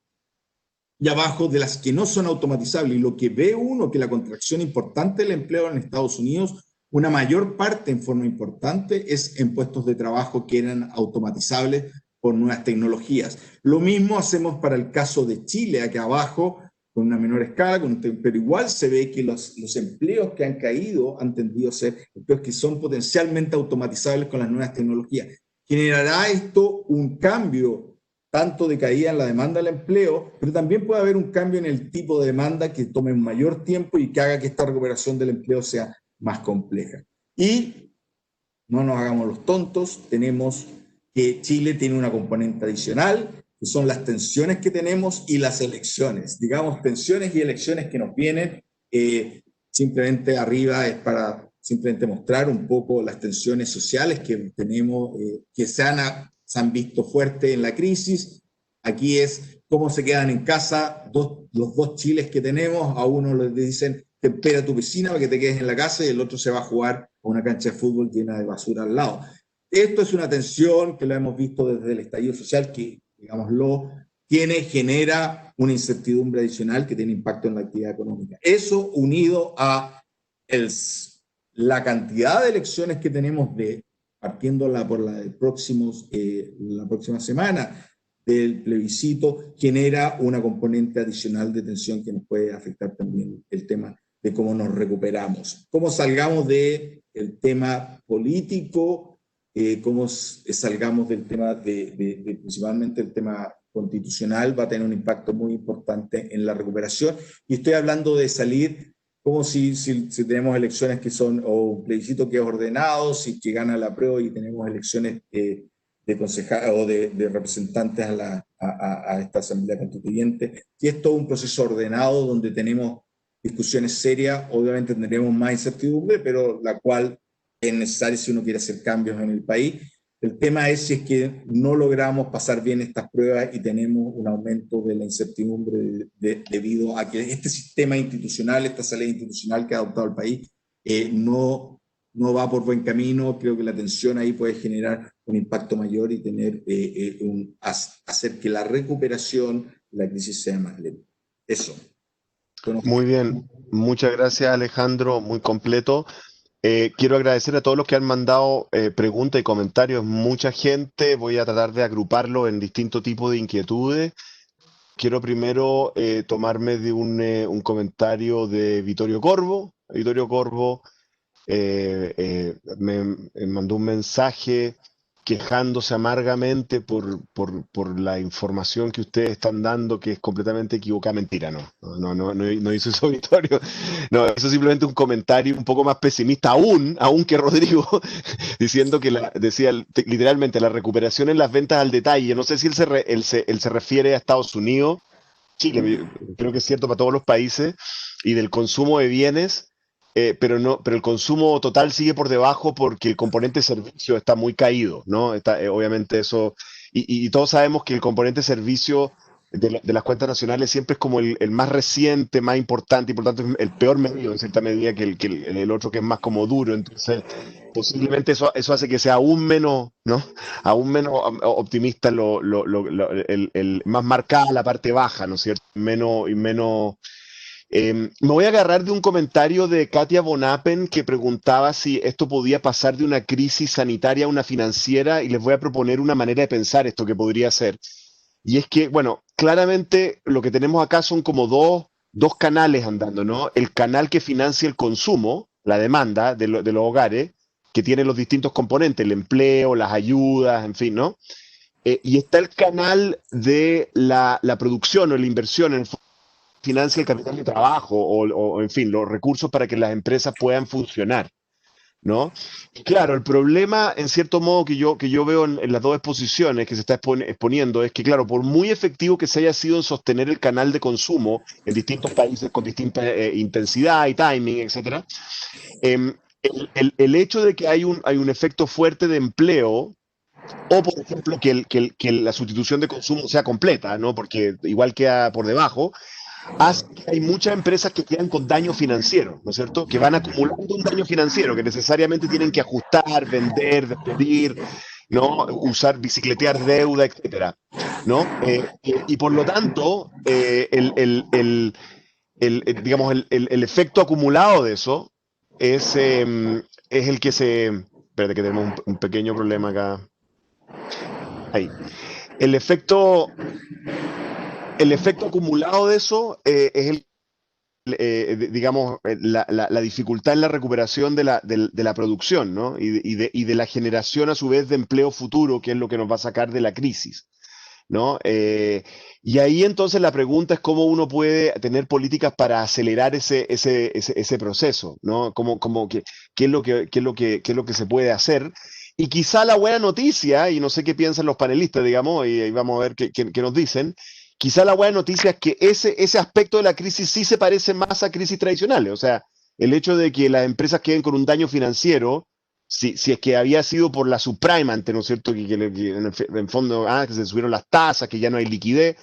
y abajo de las que no son automatizables. Y lo que ve uno, que la contracción importante del empleo en Estados Unidos, una mayor parte en forma importante es en puestos de trabajo que eran automatizables por nuevas tecnologías. Lo mismo hacemos para el caso de Chile, aquí abajo, con una menor escala, pero igual se ve que los empleos que han caído han tendido a ser empleos que son potencialmente automatizables con las nuevas tecnologías. ¿Generará esto un cambio tanto de caída en la demanda del empleo, pero también puede haber un cambio en el tipo de demanda que tome un mayor tiempo y que haga que esta recuperación del empleo sea más compleja? Y no nos hagamos los tontos, tenemos que Chile tiene una componente adicional, que son las tensiones que tenemos y las elecciones. Digamos, tensiones y elecciones que nos vienen, simplemente arriba es para simplemente mostrar un poco las tensiones sociales que tenemos, que se han visto fuertes en la crisis. Aquí es cómo se quedan en casa los 2 Chiles que tenemos. A uno le dicen, te espera tu vecina para que te quedes en la casa, y el otro se va a jugar a una cancha de fútbol llena de basura al lado. Esto es una tensión que lo hemos visto desde el estallido social, que, digámoslo, genera una incertidumbre adicional que tiene impacto en la actividad económica. Eso unido a la cantidad de elecciones que tenemos partiéndola por la próxima semana, del plebiscito genera una componente adicional de tensión que nos puede afectar también el tema de cómo nos recuperamos, cómo salgamos del tema político, cómo salgamos del tema principalmente el tema constitucional, va a tener un impacto muy importante en la recuperación. Y estoy hablando de salir como si tenemos elecciones que son, o un plebiscito que es ordenado, si que gana la prueba y tenemos elecciones de concejales o de representantes a esta Asamblea Constituyente. Si es todo un proceso ordenado donde tenemos discusiones serias, obviamente tendremos más incertidumbre, pero la cual es necesaria si uno quiere hacer cambios en el país. El tema es si es que no logramos pasar bien estas pruebas y tenemos un aumento de la incertidumbre debido a que este sistema institucional, esta salida institucional que ha adoptado el país, no va por buen camino. Creo que la tensión ahí puede generar un impacto mayor y tener hacer que la recuperación de la crisis sea más lenta. Eso.
Muy bien, muchas gracias Alejandro, muy completo. Quiero agradecer a todos los que han mandado preguntas y comentarios, mucha gente, voy a tratar de agruparlo en distintos tipos de inquietudes. Quiero primero tomarme de un comentario de Vittorio Corvo. Vittorio Corvo me mandó un mensaje quejándose amargamente por la información que ustedes están dando, que es completamente equivocada. Mentira, no hizo eso Vittorio. No, hizo simplemente un comentario un poco más pesimista aún que Rodrigo, diciendo que decía literalmente la recuperación en las ventas al detalle. No sé si él se refiere a Estados Unidos, Chile, creo que es cierto para todos los países, y del consumo de bienes. Pero el consumo total sigue por debajo porque el componente servicio está muy caído, ¿no? Obviamente eso, y todos sabemos que el componente servicio de las cuentas nacionales siempre es como el más reciente, más importante, y por tanto es el peor medido en cierta medida que el otro, que es más como duro. Entonces, posiblemente eso hace que sea aún menos, ¿no? Aún menos optimista, más marcada la parte baja, ¿no es cierto? Menos. Me voy a agarrar de un comentario de Katia Bonapen, que preguntaba si esto podía pasar de una crisis sanitaria a una financiera, y les voy a proponer una manera de pensar esto que podría ser. Y es que, bueno, claramente lo que tenemos acá son como dos canales andando, ¿no? El canal que financia el consumo, la demanda de los hogares, que tiene los distintos componentes, el empleo, las ayudas, en fin, ¿no? Y está el canal de la producción o la inversión, en el financia el capital de trabajo o, en fin, los recursos para que las empresas puedan funcionar, ¿no? Y claro, el problema, en cierto modo, que yo veo en las dos exposiciones que se está exponiendo, es que, claro, por muy efectivo que se haya sido en sostener el canal de consumo en distintos países con distinta intensidad y timing, etcétera, el hecho de que hay un efecto fuerte de empleo, o, por ejemplo, que la sustitución de consumo sea completa, ¿no? Porque igual queda por debajo, hace que hay muchas empresas que quedan con daño financiero, ¿no es cierto? Que van acumulando un daño financiero, que necesariamente tienen que ajustar, vender, despedir, ¿no? Usar, bicicletear deuda, etcétera, ¿no? Y por lo tanto, digamos, el efecto acumulado de eso es el que se... Espérate, que tenemos un pequeño problema acá. Ahí. El efecto acumulado de eso es digamos, la dificultad en la recuperación de la producción, ¿no? Y de la generación, a su vez, de empleo futuro, que es lo que nos va a sacar de la crisis, ¿no? Y ahí entonces la pregunta es cómo uno puede tener políticas para acelerar ese proceso, ¿no? ¿Qué es lo que se puede hacer? Y quizá la buena noticia, y no sé qué piensan los panelistas, digamos, y vamos a ver qué nos dicen. Quizá la buena noticia es que ese aspecto de la crisis sí se parece más a crisis tradicionales. O sea, el hecho de que las empresas queden con un daño financiero, si es que había sido por la subprime antes, ¿no es cierto? Que en fondo, que se subieron las tasas, que ya no hay liquidez,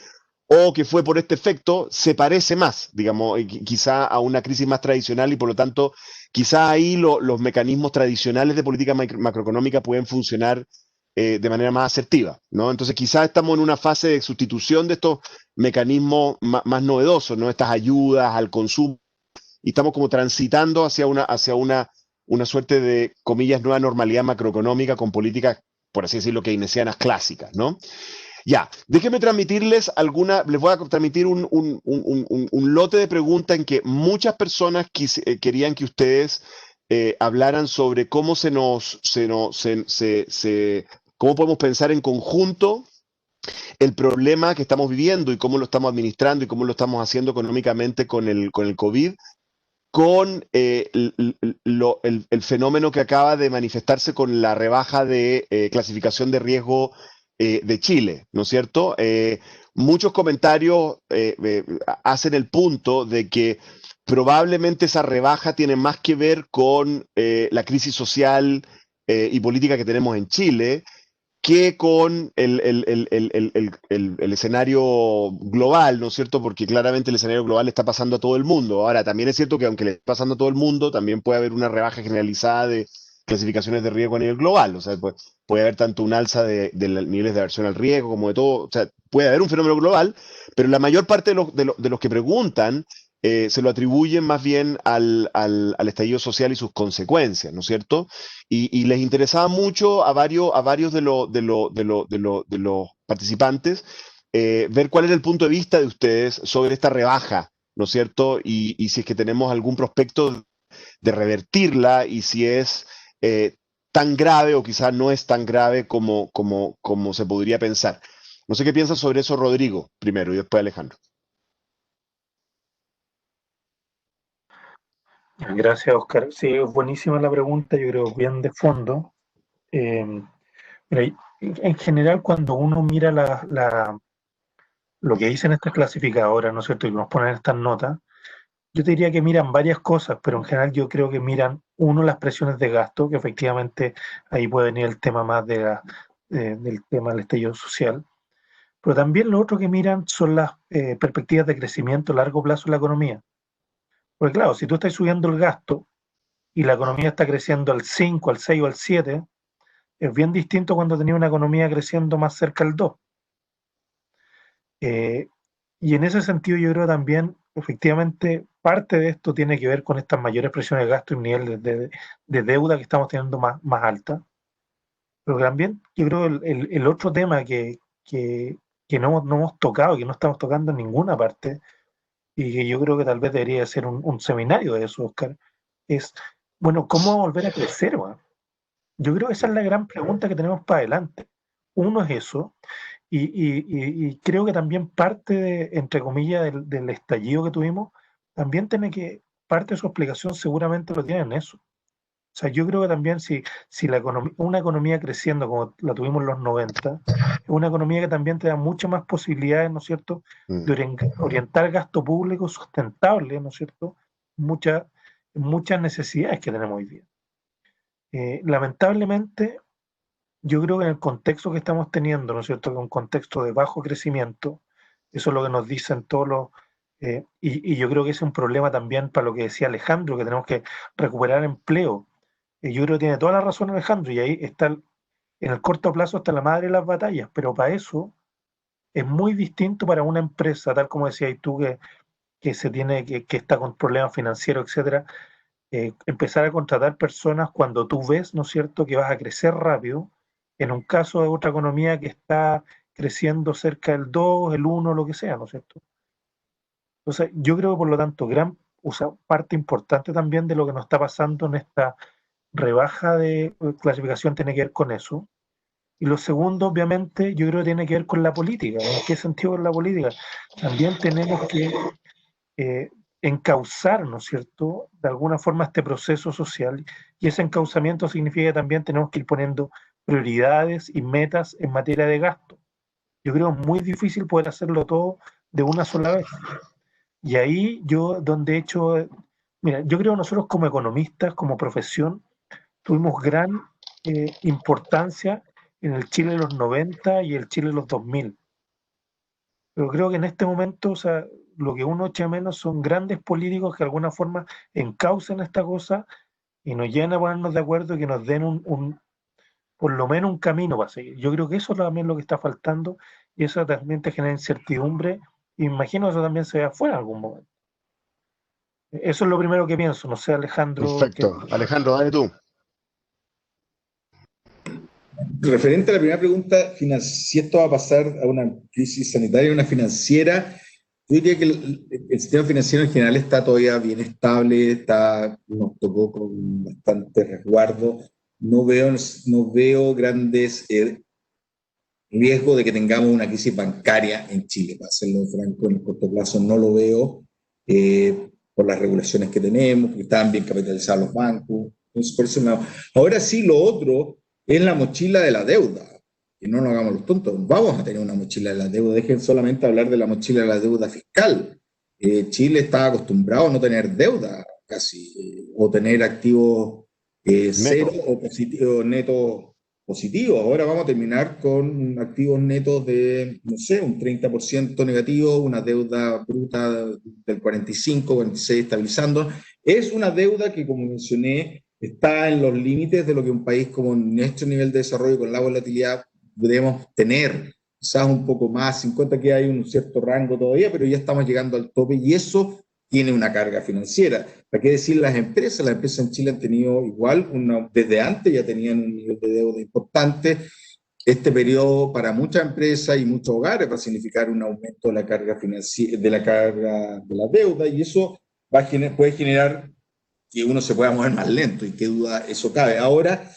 o que fue por este efecto, se parece más, digamos, quizá a una crisis más tradicional, y por lo tanto, quizá ahí los mecanismos tradicionales de política macroeconómica pueden funcionar de manera más asertiva, ¿no? Entonces quizás estamos en una fase de sustitución de estos mecanismos más novedosos, ¿no? Estas ayudas al consumo, y estamos como transitando hacia una suerte de, comillas, nueva normalidad macroeconómica con políticas, por así decirlo, keynesianas clásicas, ¿no? Ya, déjenme transmitirles les voy a transmitir un lote de preguntas en que muchas personas querían que ustedes hablaran sobre cómo cómo podemos pensar en conjunto el problema que estamos viviendo y cómo lo estamos administrando y cómo lo estamos haciendo económicamente con el COVID, con el fenómeno que acaba de manifestarse con la rebaja de clasificación de riesgo de Chile, ¿no es cierto? Muchos comentarios hacen el punto de que probablemente esa rebaja tiene más que ver con la crisis social y política que tenemos en Chile que con el escenario global, ¿no es cierto? Porque claramente el escenario global le está pasando a todo el mundo. Ahora, también es cierto que aunque le esté pasando a todo el mundo, también puede haber una rebaja generalizada de clasificaciones de riesgo a nivel global. O sea, puede haber tanto un alza de los niveles de aversión al riesgo como de todo. O sea, puede haber un fenómeno global, pero la mayor parte de los que preguntan se lo atribuyen más bien al estallido social y sus consecuencias, ¿no es cierto? Y les interesaba mucho a varios de los participantes ver cuál era el punto de vista de ustedes sobre esta rebaja, ¿no es cierto? Y si es que tenemos algún prospecto de revertirla y si es tan grave o quizás no es tan grave como se podría pensar. No sé qué piensas sobre eso, Rodrigo, primero, y después Alejandro.
Gracias, Oscar. Sí, es buenísima la pregunta, yo creo bien de fondo. Eh, Mira, en general, cuando uno mira lo que dicen estas clasificadoras, ¿no es cierto?, y nos ponen estas notas, yo te diría que miran varias cosas, pero en general yo creo que miran, uno, las presiones de gasto, que efectivamente ahí puede venir el tema más del tema del estallido social, pero también lo otro que miran son las perspectivas de crecimiento a largo plazo de la economía. Porque claro, si tú estás subiendo el gasto y la economía está creciendo al 5, al 6 o al 7, es bien distinto cuando tenía una economía creciendo más cerca al 2. Eh, y en ese sentido yo creo también, efectivamente, parte de esto tiene que ver con estas mayores presiones de gasto y nivel de deuda que estamos teniendo más alta. Pero también yo creo el otro tema que no hemos tocado, que no estamos tocando en ninguna parte, y que yo creo que tal vez debería ser un seminario de eso, Oscar, es, bueno, ¿cómo volver a crecer, man? Yo creo que esa es la gran pregunta que tenemos para adelante. Uno es eso, y creo que también parte entre comillas, del estallido que tuvimos, también tiene que, parte de su explicación seguramente lo tiene en eso. O sea, yo creo que también si una economía creciendo como la tuvimos en los 90, es una economía que también te da muchas más posibilidades, ¿no es cierto?, de orientar gasto público sustentable, ¿no es cierto?, muchas, muchas necesidades que tenemos hoy día. Lamentablemente, yo creo que en el contexto que estamos teniendo, ¿no es cierto?, que es un contexto de bajo crecimiento, eso es lo que nos dicen todos los... y yo creo que es un problema también para lo que decía Alejandro, que tenemos que recuperar empleo. Yo creo que tiene toda la razón Alejandro, y ahí está, en el corto plazo está la madre de las batallas, pero para eso es muy distinto para una empresa, tal como decías tú, que se tiene, que está con problemas financieros, etcétera, empezar a contratar personas cuando tú ves, ¿no es cierto?, que vas a crecer rápido, en un caso de otra economía que está creciendo cerca del 2, el 1, lo que sea, ¿no es cierto? Entonces, yo creo que por lo tanto, parte importante también de lo que nos está pasando en esta rebaja de clasificación tiene que ver con eso. Y lo segundo, obviamente, yo creo que tiene que ver con la política. ¿En qué sentido con la política? También tenemos que eh, encauzar, ¿no es cierto?, de alguna forma este proceso social, y ese encauzamiento significa que también tenemos que ir poniendo prioridades y metas en materia de gasto. Yo creo que es muy difícil poder hacerlo todo de una sola vez. Y ahí yo, donde he hecho, mira, yo creo que nosotros como economistas, como profesión, tuvimos gran importancia en el Chile de los 90 y el Chile de los 2000. Pero creo que en este momento, o sea, lo que uno echa menos son grandes políticos que de alguna forma encaucen esta cosa y nos lleven a ponernos de acuerdo y que nos den por lo menos un camino para seguir. Yo creo que eso es también lo que está faltando, y eso también te genera incertidumbre. Y me imagino que eso también se ve afuera en algún momento. Eso es lo primero que pienso. No sé, Alejandro.
Perfecto. Alejandro, dale tú.
referente a la primera pregunta, si esto va a pasar a una crisis sanitaria o una financiera, yo diría que el sistema financiero en general está todavía bien estable, nos tocó con bastante resguardo. No veo grandes riesgo de que tengamos una crisis bancaria en Chile, para serlo franco, en el corto plazo no lo veo, por las regulaciones que tenemos, porque están bien capitalizados los bancos. Entonces, por eso ahora sí, lo otro es la mochila de la deuda, y no nos hagamos los tontos, vamos a tener una mochila de la deuda, dejen solamente hablar de la mochila de la deuda fiscal. Chile está acostumbrado a no tener deuda casi, o tener activos cero o positivo, neto positivo. Ahora vamos a terminar con activos netos de, no sé, un 30% negativo, una deuda bruta del 45, 46 estabilizando. Es una deuda que, como mencioné, está en los límites de lo que un país como nuestro nivel de desarrollo con la volatilidad debemos tener. Quizás un poco más, 50 que hay un cierto rango todavía, pero ya estamos llegando al tope y eso tiene una carga financiera. ¿Para qué decir las empresas? Las empresas en Chile han tenido igual, desde antes ya tenían un nivel de deuda importante. Este periodo para muchas empresas y muchos hogares va a significar un aumento de la carga financiera, de la carga de la deuda, y eso puede generar que uno se pueda mover más lento, y qué duda eso cabe. Ahora,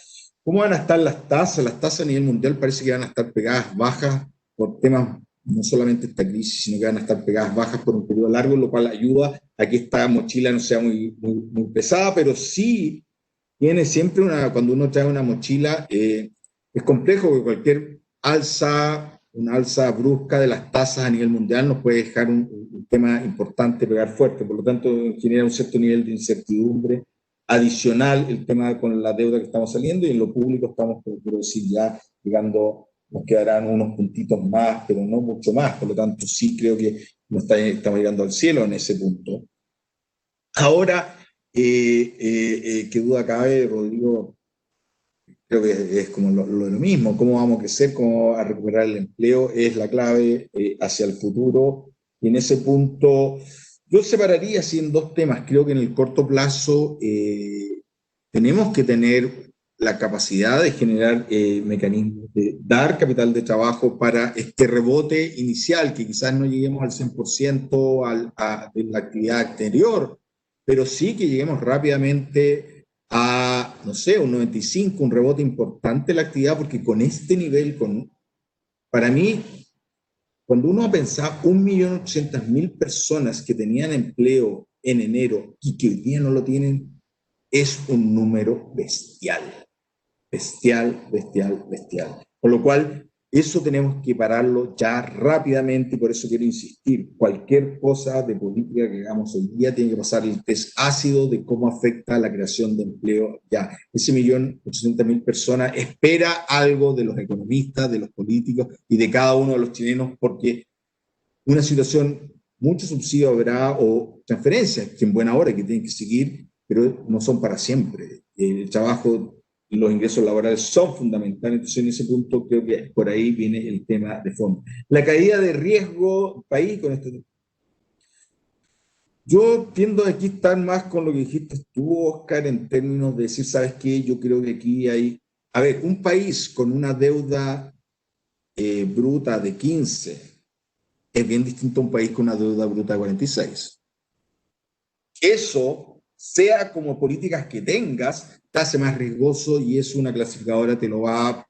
¿cómo van a estar las tasas? Las tasas a nivel mundial parece que van a estar pegadas bajas por temas, no solamente esta crisis, sino que van a estar pegadas bajas por un periodo largo, lo cual ayuda a que esta mochila no sea muy pesada, pero sí tiene siempre cuando uno trae una mochila, es complejo que cualquier una alza brusca de las tasas a nivel mundial nos puede dejar un tema importante, pegar fuerte, por lo tanto genera un cierto nivel de incertidumbre adicional el tema con la deuda que estamos saliendo, y en lo público estamos, quiero decir, ya llegando, nos quedarán unos puntitos más, pero no mucho más, por lo tanto sí creo que estamos llegando al cielo en ese punto. Ahora, qué duda cabe, Rodrigo, creo que es como lo mismo, cómo vamos a crecer, cómo vamos a recuperar el empleo, es la clave hacia el futuro, y en ese punto yo separaría así en dos temas. Creo que en el corto plazo tenemos que tener la capacidad de generar mecanismos, de dar capital de trabajo para este rebote inicial, que quizás no lleguemos al 100% de la actividad anterior, pero sí que lleguemos rápidamente a, no sé, un 95, un rebote importante de la actividad, porque con este nivel, para mí, cuando uno pensaba 1.800.000 personas que tenían empleo en enero y que hoy día no lo tienen, es un número bestial. Bestial, bestial, bestial. Por lo cual, eso tenemos que pararlo ya rápidamente, y por eso quiero insistir, cualquier cosa de política que hagamos hoy día tiene que pasar el test ácido de cómo afecta la creación de empleo ya. Ese 1.800.000 personas espera algo de los economistas, de los políticos y de cada uno de los chilenos, porque una situación, mucho subsidio habrá o transferencias, que en buena hora que tienen que seguir, pero no son para siempre. El trabajo y los ingresos laborales son fundamentales, entonces en ese punto creo que por ahí viene el tema de fondo. La caída de riesgo país con esto. Yo tiendo aquí a estar más con lo que dijiste tú, Oscar, en términos de decir, ¿sabes qué? Yo creo que aquí hay, a ver, un país con una deuda bruta de 15 es bien distinto a un país con una deuda bruta de 46. Eso, sea como políticas que tengas, te hace más riesgoso, y es una clasificadora, te lo va a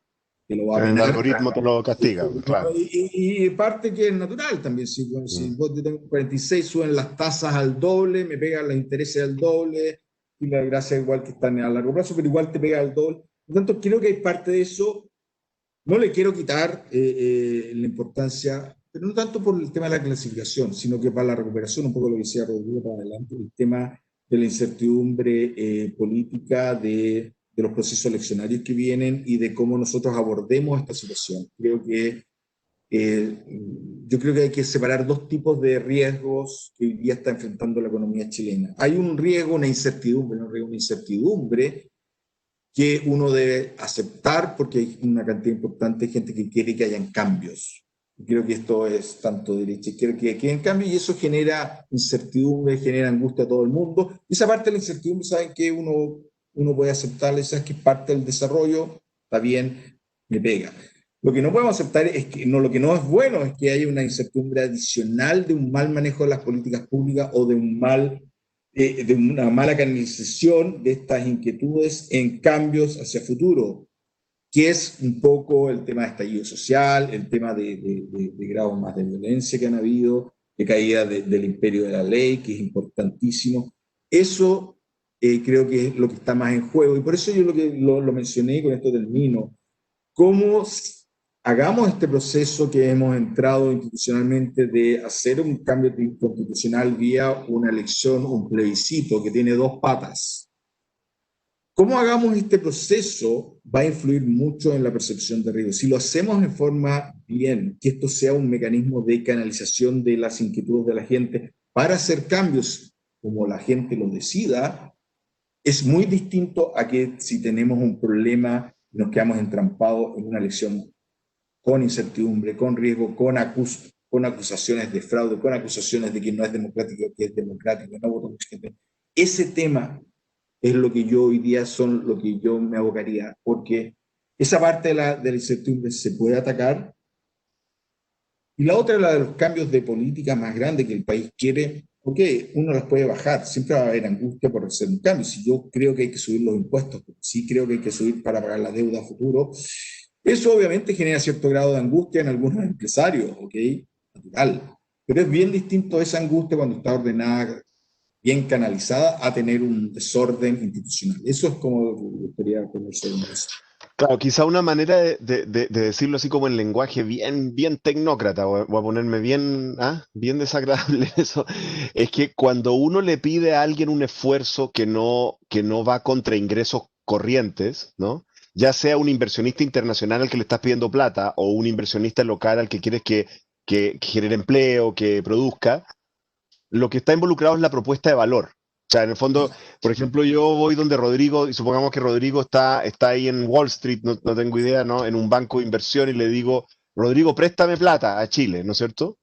el algoritmo te lo castiga, claro.
Y parte que es natural también. Si vos tenés 46, suben las tasas al doble, me pegan los intereses al doble, y la gracia igual que están a largo plazo, pero igual te pega al doble. Por lo tanto, creo que hay parte de eso. No le quiero quitar la importancia, pero no tanto por el tema de la clasificación, sino que para la recuperación, un poco lo que decía Rodrigo para adelante, el tema de la incertidumbre política, de los procesos eleccionarios que vienen y de cómo nosotros abordemos esta situación. Yo creo que hay que separar dos tipos de riesgos que hoy día está enfrentando la economía chilena. Hay un riesgo, una incertidumbre que uno debe aceptar, porque hay una cantidad importante de gente que quiere que hayan cambios. Creo que esto es tanto derecha y izquierda, que queden cambios, y eso genera incertidumbre, genera angustia a todo el mundo. Y esa parte de la incertidumbre, saben que uno puede aceptarla, esa es que es parte del desarrollo, está bien, me pega. Lo que no podemos aceptar es que, no, lo que no es bueno es que haya una incertidumbre adicional de un mal manejo de las políticas públicas o de una mala canalización de estas inquietudes en cambios hacia futuro, que es un poco el tema de estallido social, el tema de grados más de violencia que han habido, de caída del imperio de la ley, que es importantísimo. Eso creo que es lo que está más en juego, y por eso yo lo mencioné, y con esto termino. ¿Cómo hagamos este proceso que hemos entrado institucionalmente de hacer un cambio constitucional vía una elección, un plebiscito que tiene dos patas? ¿Cómo hagamos este proceso va a influir mucho en la percepción de riesgo? Si lo hacemos en forma bien, que esto sea un mecanismo de canalización de las inquietudes de la gente para hacer cambios como la gente lo decida, es muy distinto a que si tenemos un problema y nos quedamos entrampados en una elección con incertidumbre, con riesgo, con acusaciones de fraude, con acusaciones de que no es democrático, que es democrático, no voto mucha gente. Ese tema es lo que yo hoy día son lo que yo me abocaría, porque esa parte de la incertidumbre se puede atacar, y la otra es la de los cambios de política más grandes que el país quiere. Ok, uno las puede bajar, siempre va a haber angustia por hacer un cambio. Si yo creo que hay que subir los impuestos, sí creo que hay que subir para pagar la deuda a futuro, eso obviamente genera cierto grado de angustia en algunos empresarios, ok, natural. Pero es bien distinto esa angustia cuando está ordenada, bien canalizada, a tener un desorden institucional. Eso es como lo que quería conversar con eso.
Claro, quizá una manera de decirlo así como en lenguaje bien tecnócrata, voy a ponerme bien desagradable en eso, es que cuando uno le pide a alguien un esfuerzo que no va contra ingresos corrientes, ¿no? Ya sea un inversionista internacional al que le estás pidiendo plata o un inversionista local al que quieres que genere empleo, que produzca, lo que está involucrado es la propuesta de valor. O sea, en el fondo, por ejemplo, yo voy donde Rodrigo, y supongamos que Rodrigo está ahí en Wall Street, no tengo idea, ¿no? En un banco de inversión, y le digo, Rodrigo, préstame plata a Chile, ¿no es cierto?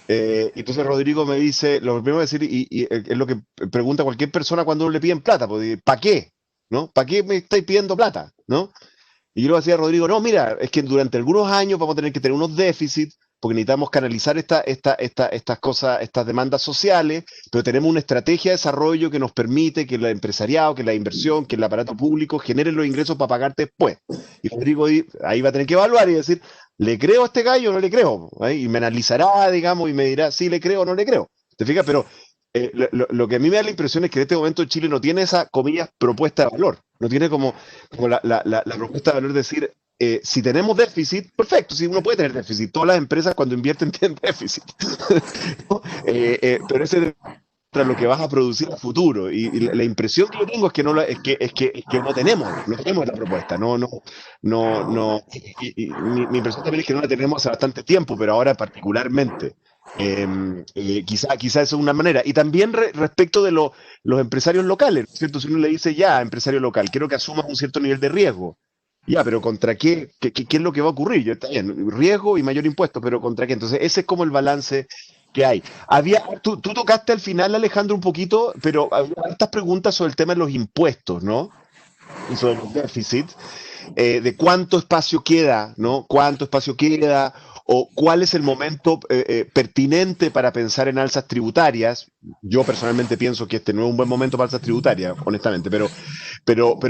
Entonces Rodrigo me dice, lo primero que decir, y es lo que pregunta cualquier persona cuando uno le piden plata, pues, ¿para qué? ¿No? ¿Para qué me estáis pidiendo plata? ¿No? Y yo le decía a Rodrigo, no, mira, es que durante algunos años vamos a tener que tener unos déficits, porque necesitamos canalizar estas cosas, estas demandas sociales, pero tenemos una estrategia de desarrollo que nos permite que el empresariado, que la inversión, que el aparato público genere los ingresos para pagarte después. Y Rodrigo ahí va a tener que evaluar y decir, ¿le creo a este gallo o no le creo? ¿Ahí? Y me analizará, digamos, y me dirá si le creo o no le creo. ¿Te fijas? Pero lo que a mí me da la impresión es que en este momento Chile no tiene esa, comillas, propuesta de valor. No tiene como la propuesta de valor de decir, si tenemos déficit, perfecto, si uno puede tener déficit. Todas las empresas cuando invierten tienen déficit. ¿No? Pero ese es lo que vas a producir a futuro. Y la impresión que yo tengo es que no tenemos la propuesta. Mi impresión también es que no la tenemos hace bastante tiempo, pero ahora particularmente. Quizá eso es una manera. Y también respecto de los empresarios locales, ¿no es cierto? Si uno le dice, ya, empresario local, quiero que asumas un cierto nivel de riesgo. Ya, pero ¿contra qué? ¿Qué es lo que va a ocurrir? Está bien, riesgo y mayor impuesto, pero ¿contra qué? Entonces, ese es como el balance que hay. Tú tocaste al final, Alejandro, un poquito, pero había estas preguntas sobre el tema de los impuestos, ¿no? Y sobre los déficits, de cuánto espacio queda, ¿no? ¿Cuánto espacio queda? O cuál es el momento pertinente para pensar en alzas tributarias. Yo personalmente pienso que este no es un buen momento para alzas tributarias, honestamente, pero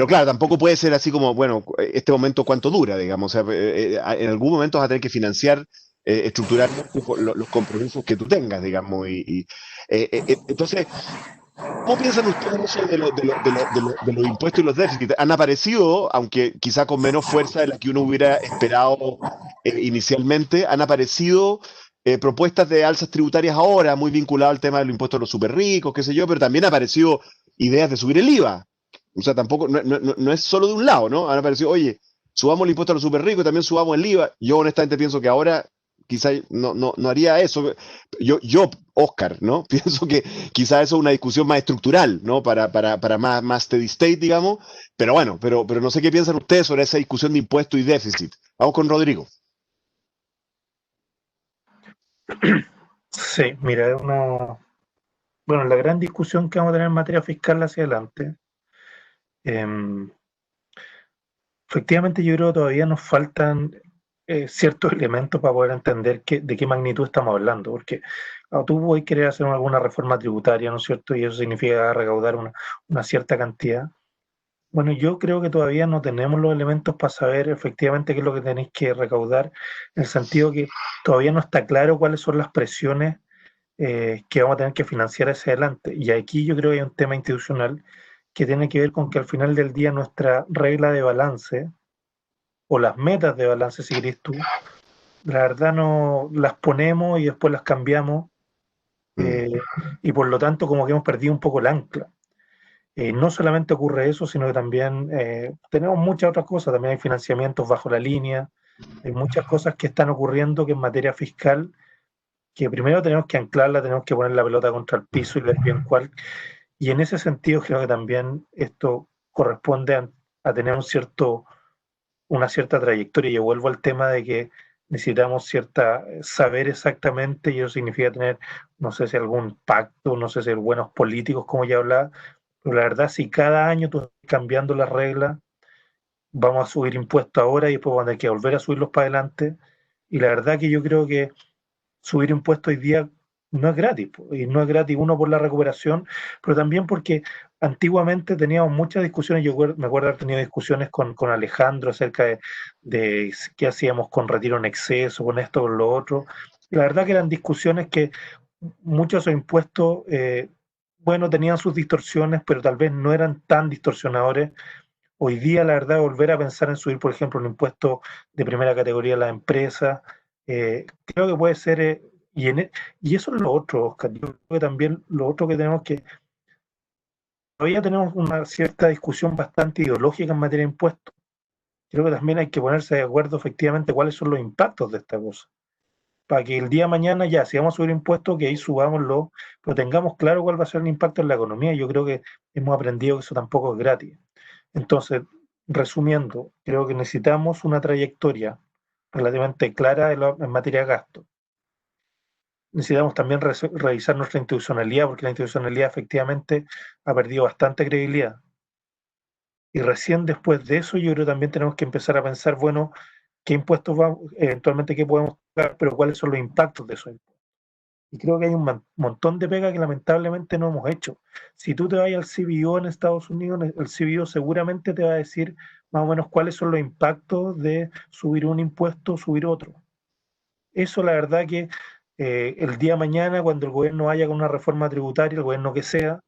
claro, tampoco puede ser así como, bueno, este momento cuánto dura, digamos. O sea, en algún momento vas a tener que financiar estructuralmente los compromisos que tú tengas, digamos. Entonces, ¿cómo piensan ustedes eso de los impuestos y los déficits? Han aparecido, aunque quizá con menos fuerza de la que uno hubiera esperado inicialmente, han aparecido propuestas de alzas tributarias ahora, muy vinculadas al tema del impuesto a los super ricos, qué sé yo, pero también han aparecido ideas de subir el IVA. O sea, tampoco, no es solo de un lado, ¿no? Han aparecido, oye, subamos el impuesto a los super ricos y también subamos el IVA. Yo honestamente pienso que ahora quizá no haría eso. Yo, Oscar, ¿no? Pienso que quizá eso es una discusión más estructural, ¿no? Para más steady state, digamos. Pero bueno, pero no sé qué piensan ustedes sobre esa discusión de impuestos y déficit. Vamos con Rodrigo.
Sí, mira, bueno, la gran discusión que vamos a tener en materia fiscal hacia adelante, efectivamente yo creo que todavía nos faltan ciertos elementos para poder entender de qué magnitud estamos hablando, porque tú puedes querer hacer alguna reforma tributaria, ¿no es cierto? Y eso significa recaudar una cierta cantidad. Bueno, yo creo que todavía no tenemos los elementos para saber efectivamente qué es lo que tenéis que recaudar, en el sentido que todavía no está claro cuáles son las presiones que vamos a tener que financiar hacia adelante. Y aquí yo creo que hay un tema institucional que tiene que ver con que al final del día nuestra regla de balance, o las metas de balance, si querés tú, la verdad no las ponemos y después las cambiamos, eh, y por lo tanto como que hemos perdido un poco el ancla. No solamente ocurre eso, sino que también tenemos muchas otras cosas, también hay financiamientos bajo la línea, hay muchas cosas que están ocurriendo que en materia fiscal, que primero tenemos que anclarla, tenemos que poner la pelota contra el piso y ver bien cuál. Y en ese sentido creo que también esto corresponde a tener una cierta trayectoria. Yo vuelvo al tema de que necesitamos saber exactamente, y eso significa tener, no sé si algún pacto, no sé si buenos políticos, como ya hablaba, pero la verdad, si cada año tú estás cambiando las reglas, vamos a subir impuestos ahora y después vamos a tener que volver a subirlos para adelante. Y la verdad que yo creo que subir impuestos hoy día no es gratis, y no es gratis uno por la recuperación, pero también porque antiguamente teníamos muchas discusiones. Yo me acuerdo haber tenido discusiones con Alejandro acerca de qué hacíamos con retiro en exceso, con esto, con lo otro. Y la verdad que eran discusiones que muchos de esos impuestos, bueno, tenían sus distorsiones, pero tal vez no eran tan distorsionadores. Hoy día, la verdad, volver a pensar en subir, por ejemplo, un impuesto de primera categoría a las empresas, creo que puede ser, y eso es lo otro, Oscar. Yo creo que también lo otro que tenemos que, todavía tenemos una cierta discusión bastante ideológica en materia de impuestos. Creo que también hay que ponerse de acuerdo efectivamente cuáles son los impactos de esta cosa. Para que el día de mañana ya, si vamos a subir impuestos, que ahí subámoslo, pero tengamos claro cuál va a ser el impacto en la economía. Yo creo que hemos aprendido que eso tampoco es gratis. Entonces, resumiendo, creo que necesitamos una trayectoria relativamente clara en materia de gasto. Necesitamos también revisar nuestra institucionalidad, porque la institucionalidad efectivamente ha perdido bastante credibilidad. Y recién después de eso, yo creo que también tenemos que empezar a pensar, bueno, qué impuestos vamos, eventualmente qué podemos pagar, pero cuáles son los impactos de esos impuestos. Y creo que hay un montón de pega que lamentablemente no hemos hecho. Si tú te vas al CBO en Estados Unidos, el CBO seguramente te va a decir más o menos cuáles son los impactos de subir un impuesto o subir otro. Eso la verdad que el día de mañana, cuando el gobierno vaya con una reforma tributaria, el gobierno que sea,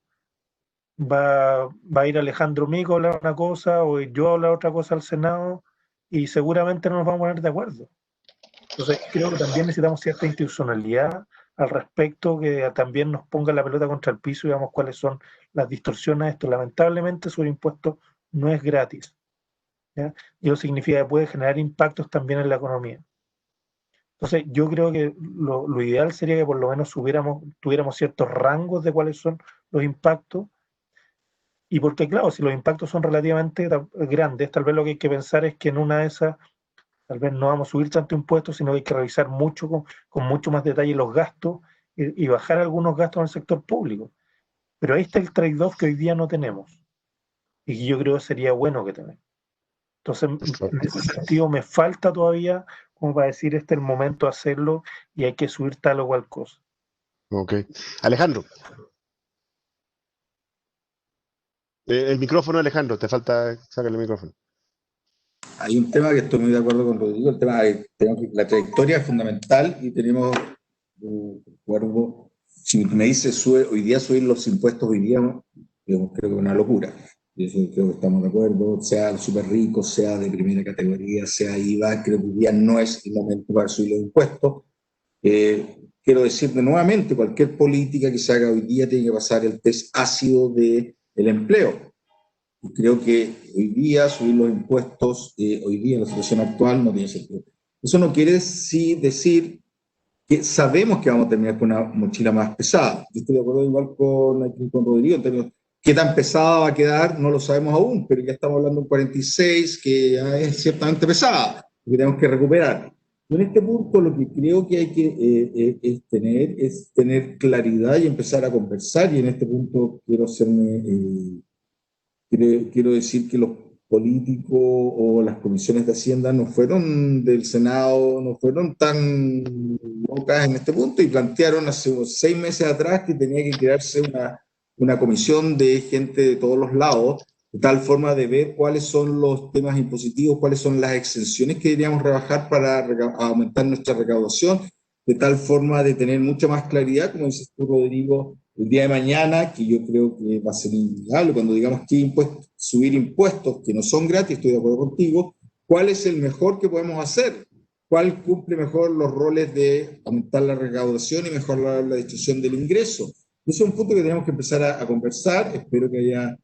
va a ir Alejandro Mico a hablar una cosa o yo a hablar otra cosa al Senado y seguramente no nos vamos a poner de acuerdo. Entonces, creo que también necesitamos cierta institucionalidad al respecto, que también nos ponga la pelota contra el piso y veamos cuáles son las distorsiones de esto. Lamentablemente, sobre impuestos no es gratis, ¿ya? Y eso significa que puede generar impactos también en la economía. Entonces, yo creo que lo ideal sería que por lo menos tuviéramos ciertos rangos de cuáles son los impactos. Y porque, claro, si los impactos son relativamente grandes, tal vez lo que hay que pensar es que en una de esas tal vez no vamos a subir tanto impuestos, sino que hay que revisar mucho, con mucho más detalle los gastos y bajar algunos gastos en el sector público. Pero ahí está el trade-off que hoy día no tenemos y que yo creo que sería bueno que tenemos. Entonces, en ese sentido, me falta todavía como para decir este es el momento de hacerlo y hay que subir tal o cual cosa.
Ok. Alejandro, el micrófono, Alejandro, te falta sacarle el micrófono.
Hay un tema que estoy muy de acuerdo con Rodrigo, el tema de la trayectoria es fundamental y tenemos, acuerdo, si me dices hoy día subir los impuestos hoy día, digamos, creo que es una locura. Y eso creo que estamos de acuerdo, sea el súper rico, sea de primera categoría, sea IVA, creo que hoy día no es el momento para subir los impuestos. Quiero decirte nuevamente, cualquier política que se haga hoy día tiene que pasar el test ácido del empleo. Y creo que hoy día subir los impuestos, hoy día en la situación actual, no tiene sentido. Eso no quiere decir que sabemos que vamos a terminar con una mochila más pesada. Yo estoy de acuerdo igual con Rodrigo, qué tan pesada va a quedar no lo sabemos aún, pero ya estamos hablando de un 46 que ya es ciertamente pesada, que tenemos que recuperar. Y en este punto lo que creo que hay que es tener claridad y empezar a conversar, y en este punto quiero decir que los político o las comisiones de Hacienda no fueron del Senado, no fueron tan locas en este punto y plantearon hace 6 meses atrás que tenía que crearse una comisión de gente de todos los lados, de tal forma de ver cuáles son los temas impositivos, cuáles son las exenciones que deberíamos rebajar para aumentar nuestra recaudación, de tal forma de tener mucha más claridad, como dices tú, Rodrigo, el día de mañana, que yo creo que va a ser innegable, cuando digamos que subir impuestos que no son gratis, estoy de acuerdo contigo, ¿cuál es el mejor que podemos hacer? ¿Cuál cumple mejor los roles de aumentar la recaudación y mejorar la distribución del ingreso? Ese es un punto que tenemos que empezar a conversar. Espero que haya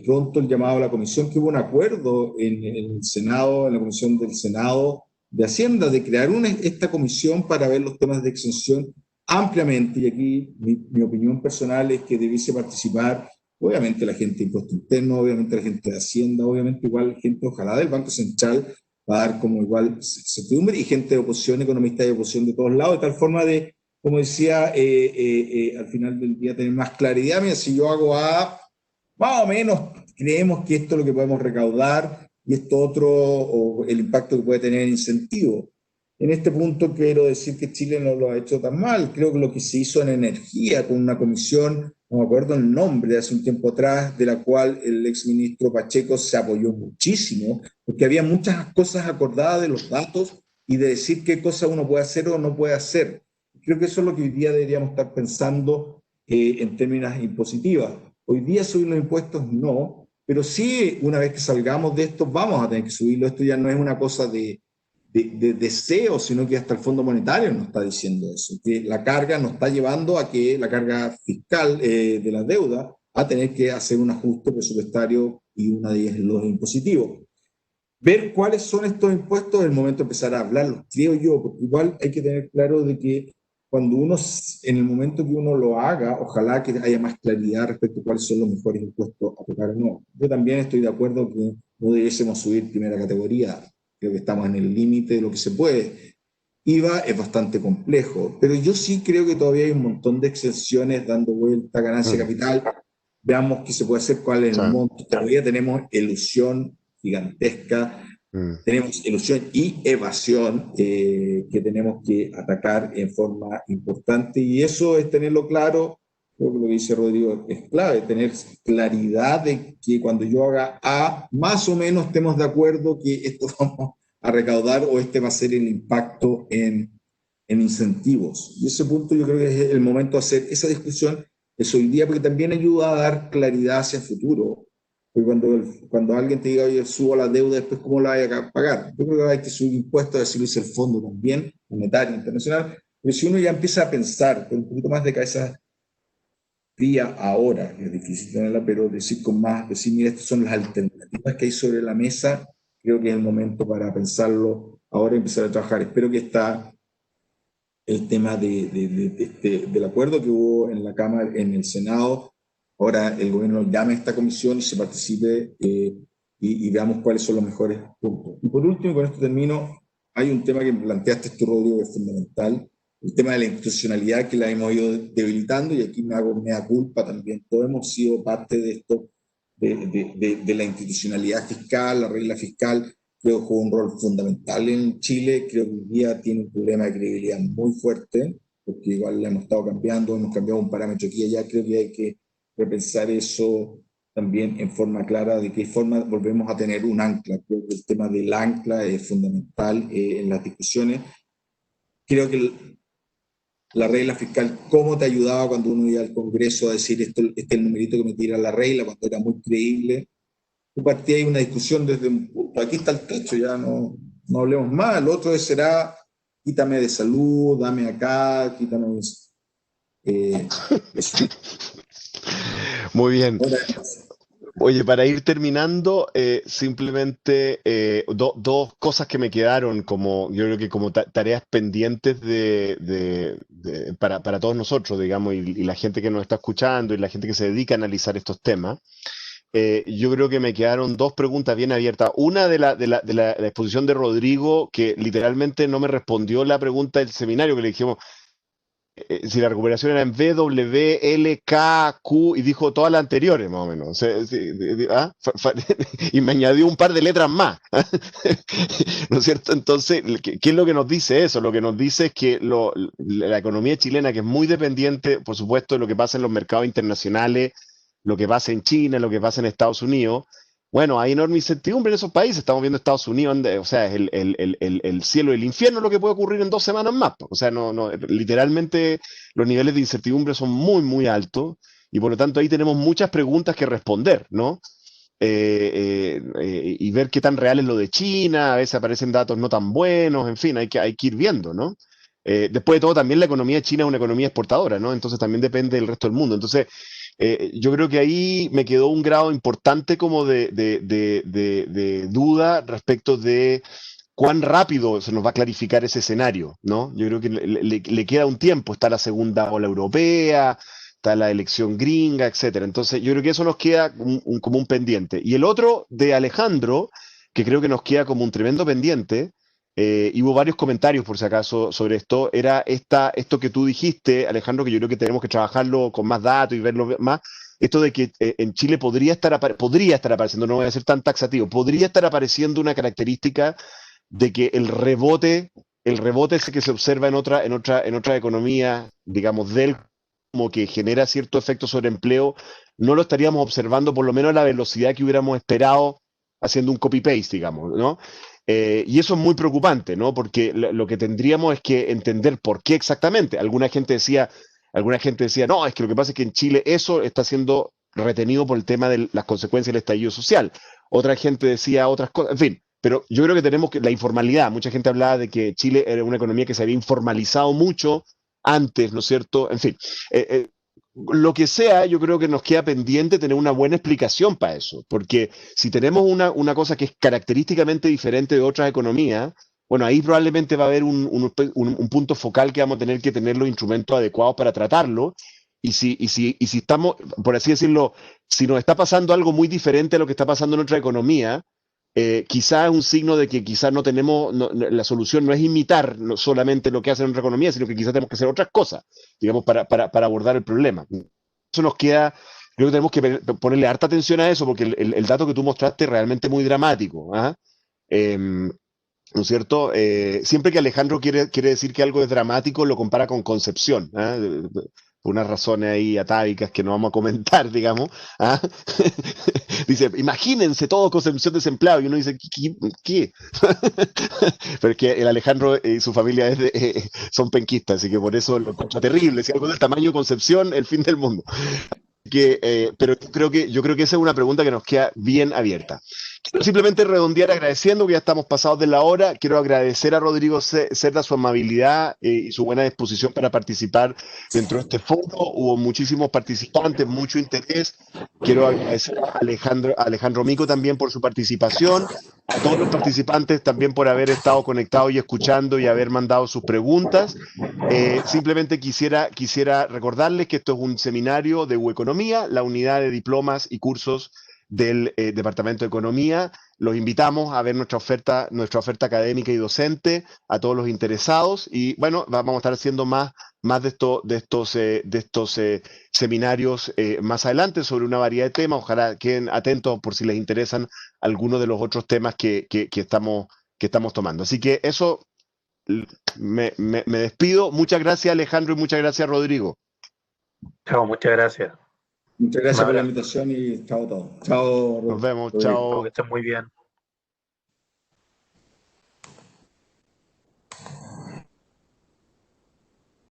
pronto el llamado a la comisión, que hubo un acuerdo en el Senado, en la comisión del Senado de Hacienda, de crear esta comisión para ver los temas de exención ampliamente, y aquí mi opinión personal es que debiese participar, obviamente, la gente de impuesto interno, obviamente la gente de Hacienda, obviamente igual gente, ojalá, del Banco Central, va a dar como igual certidumbre, y gente de oposición, economistas de oposición de todos lados, de tal forma de, como decía, al final del día tener más claridad. Mira, si yo hago A, más o menos creemos que esto es lo que podemos recaudar y esto otro, o el impacto que puede tener en incentivo. En este punto quiero decir que Chile no lo ha hecho tan mal. Creo que lo que se hizo en energía con una comisión, no me acuerdo el nombre, de hace un tiempo atrás, de la cual el exministro Pacheco se apoyó muchísimo, porque había muchas cosas acordadas de los datos y de decir qué cosa uno puede hacer o no puede hacer. Creo que eso es lo que hoy día deberíamos estar pensando en términos impositivos. Hoy día subir los impuestos no, pero sí, una vez que salgamos de esto, vamos a tener que subirlo. Esto ya no es una cosa de deseo, sino que hasta el Fondo Monetario nos está diciendo eso, que la carga nos está llevando a que la carga fiscal de la deuda, a tener que hacer un ajuste presupuestario, y una de ellas es los impositivos. Ver cuáles son estos impuestos es el momento de empezar a hablarlos, creo yo, porque igual hay que tener claro de que cuando uno, en el momento que uno lo haga, ojalá que haya más claridad respecto a cuáles son los mejores impuestos a tocar o no. Yo también estoy de acuerdo que no debiésemos subir primera categoría. Creo que estamos en el límite de lo que se puede. IVA es bastante complejo, pero yo sí creo que todavía hay un montón de exenciones dando vuelta a ganancia de capital. Veamos qué se puede hacer, cuál es el monto. Todavía tenemos elusión gigantesca, tenemos ilusión y evasión que tenemos que atacar en forma importante, y eso es tenerlo claro. Creo que lo que dice Rodrigo es clave, tener claridad de que cuando yo haga A, más o menos estemos de acuerdo que esto vamos a recaudar, o este va a ser el impacto en incentivos. Y ese punto yo creo que es el momento de hacer esa discusión, es hoy día, porque también ayuda a dar claridad hacia el futuro. Porque cuando alguien te diga, oye, subo la deuda, después ¿cómo la hay a pagar? Yo creo que hay que subir impuestos, así lo dice el Fondo también, monetario internacional. Pero si uno ya empieza a pensar con un poquito más de cabeza fría ahora, es difícil tenerla, pero decir con más, decir, mira, estas son las alternativas que hay sobre la mesa, creo que es el momento para pensarlo ahora y empezar a trabajar. Espero que está el tema del acuerdo que hubo en la Cámara, en el Senado. Ahora el gobierno llame a esta comisión y se participe y veamos cuáles son los mejores puntos. Y por último, con esto termino, hay un tema que planteaste tú, Rodrigo, que es fundamental, el tema de la institucionalidad, que la hemos ido debilitando, y aquí me hago mea culpa también. Todos hemos sido parte de esto, de la institucionalidad fiscal, la regla fiscal. Creo que juega un rol fundamental en Chile. Creo que hoy día tiene un problema de credibilidad muy fuerte, porque igual la hemos estado cambiando, hemos cambiado un parámetro aquí y allá. Creo que hay que repensar eso también en forma clara, de qué forma volvemos a tener un ancla. Creo que el tema del ancla es fundamental en las discusiones. Creo que la regla fiscal, cómo te ayudaba cuando uno iba al Congreso a decir, este es el numerito que me tira la regla, cuando era muy creíble. Tú partías ahí una discusión desde un punto, aquí está el techo, ya no hablemos más. El otro será, quítame de salud, dame acá, quítame eso.
Muy bien.
Ahora,
Oye, para ir terminando, simplemente dos cosas que me quedaron como, yo creo que como tareas pendientes para todos nosotros, digamos, y la gente que nos está escuchando y la gente que se dedica a analizar estos temas. Yo creo que me quedaron dos preguntas bien abiertas. Una de la exposición de Rodrigo, que literalmente no me respondió la pregunta del seminario, que le dijimos, si la recuperación era en V, W, L, K, Q, y dijo todas las anteriores, más o menos. O sea, y me añadió un par de letras más. ¿No es cierto? Entonces, ¿qué es lo que nos dice eso? Lo que nos dice es que la economía chilena, que es muy dependiente, por supuesto, de lo que pasa en los mercados internacionales, lo que pasa en China, lo que pasa en Estados Unidos, bueno, hay enorme incertidumbre en esos países. Estamos viendo Estados Unidos, o sea, es el cielo y el infierno lo que puede ocurrir en 2 semanas más. O sea, literalmente los niveles de incertidumbre son muy, muy altos y por lo tanto ahí tenemos muchas preguntas que responder, ¿no? Y ver qué tan real es lo de China, a veces aparecen datos no tan buenos, en fin, hay que ir viendo, ¿no? Después de todo, también la economía de China es una economía exportadora, ¿no? Entonces también depende del resto del mundo. Entonces, yo creo que ahí me quedó un grado importante como de duda respecto de cuán rápido se nos va a clarificar ese escenario, ¿no? Yo creo que le queda un tiempo, está la segunda ola europea, está la elección gringa, etcétera. Entonces, yo creo que eso nos queda como un pendiente. Y el otro de Alejandro, que creo que nos queda como un tremendo pendiente, y hubo varios comentarios, por si acaso, sobre esto. Era esto que tú dijiste, Alejandro, que yo creo que tenemos que trabajarlo con más datos y verlo más. Esto de que en Chile podría estar apareciendo, no voy a ser tan taxativo, podría estar apareciendo una característica de que el rebote ese que se observa en otra economía, digamos, como que genera cierto efecto sobre empleo, no lo estaríamos observando por lo menos a la velocidad que hubiéramos esperado haciendo un copy-paste, digamos, ¿no? Y eso es muy preocupante, ¿no? Porque lo que tendríamos es que entender por qué exactamente. Alguna gente decía, no, es que lo que pasa es que en Chile eso está siendo retenido por el tema de las consecuencias del estallido social. Otra gente decía otras cosas, en fin. Pero yo creo que tenemos la informalidad. Mucha gente hablaba de que Chile era una economía que se había informalizado mucho antes, ¿no es cierto? En fin, lo que sea, yo creo que nos queda pendiente tener una buena explicación para eso, porque si tenemos una cosa que es característicamente diferente de otras economías, bueno, ahí probablemente va a haber un punto focal que vamos a tener que tener los instrumentos adecuados para tratarlo. Y si estamos, por así decirlo, si nos está pasando algo muy diferente a lo que está pasando en otra economía, quizás es un signo de que quizás no tenemos, la solución no es imitar solamente lo que hace en otra economía, sino que quizás tenemos que hacer otras cosas, digamos, para abordar el problema. Eso nos queda, creo que tenemos que ponerle harta atención a eso, porque el dato que tú mostraste es realmente muy dramático. ¿Ah? ¿No es cierto? Siempre que Alejandro quiere decir que algo es dramático, lo compara con Concepción, ¿ah? Por unas razones ahí atávicas que no vamos a comentar, digamos. ¿Ah? Dice, imagínense todo Concepción desempleado. Y uno dice, ¿qué? Pero es que el Alejandro y su familia son penquistas, así que por eso lo encuentro terrible. Si algo del tamaño de Concepción, el fin del mundo. Pero yo creo que esa es una pregunta que nos queda bien abierta. Quiero simplemente redondear agradeciendo que ya estamos pasados de la hora. Quiero agradecer a Rodrigo Cerda su amabilidad y su buena disposición para participar dentro de este foro. Hubo muchísimos participantes, mucho interés. Quiero agradecer a Alejandro Mico también por su participación, a todos los participantes también por haber estado conectados y escuchando y haber mandado sus preguntas. Simplemente quisiera recordarles que esto es un seminario de UEconomía, la unidad de diplomas y cursos del Departamento de Economía. Los invitamos a ver nuestra oferta académica y docente, a todos los interesados, y bueno, vamos a estar haciendo más de estos seminarios más adelante sobre una variedad de temas. Ojalá queden atentos por si les interesan algunos de los otros temas que estamos tomando. Así que eso, me despido. Muchas gracias, Alejandro, y muchas gracias, Rodrigo.
Chao, muchas gracias.
Muchas gracias por la invitación y chao a todos. Chao,
Nos vemos,
Rodrigo.
chao.
Que estén muy bien.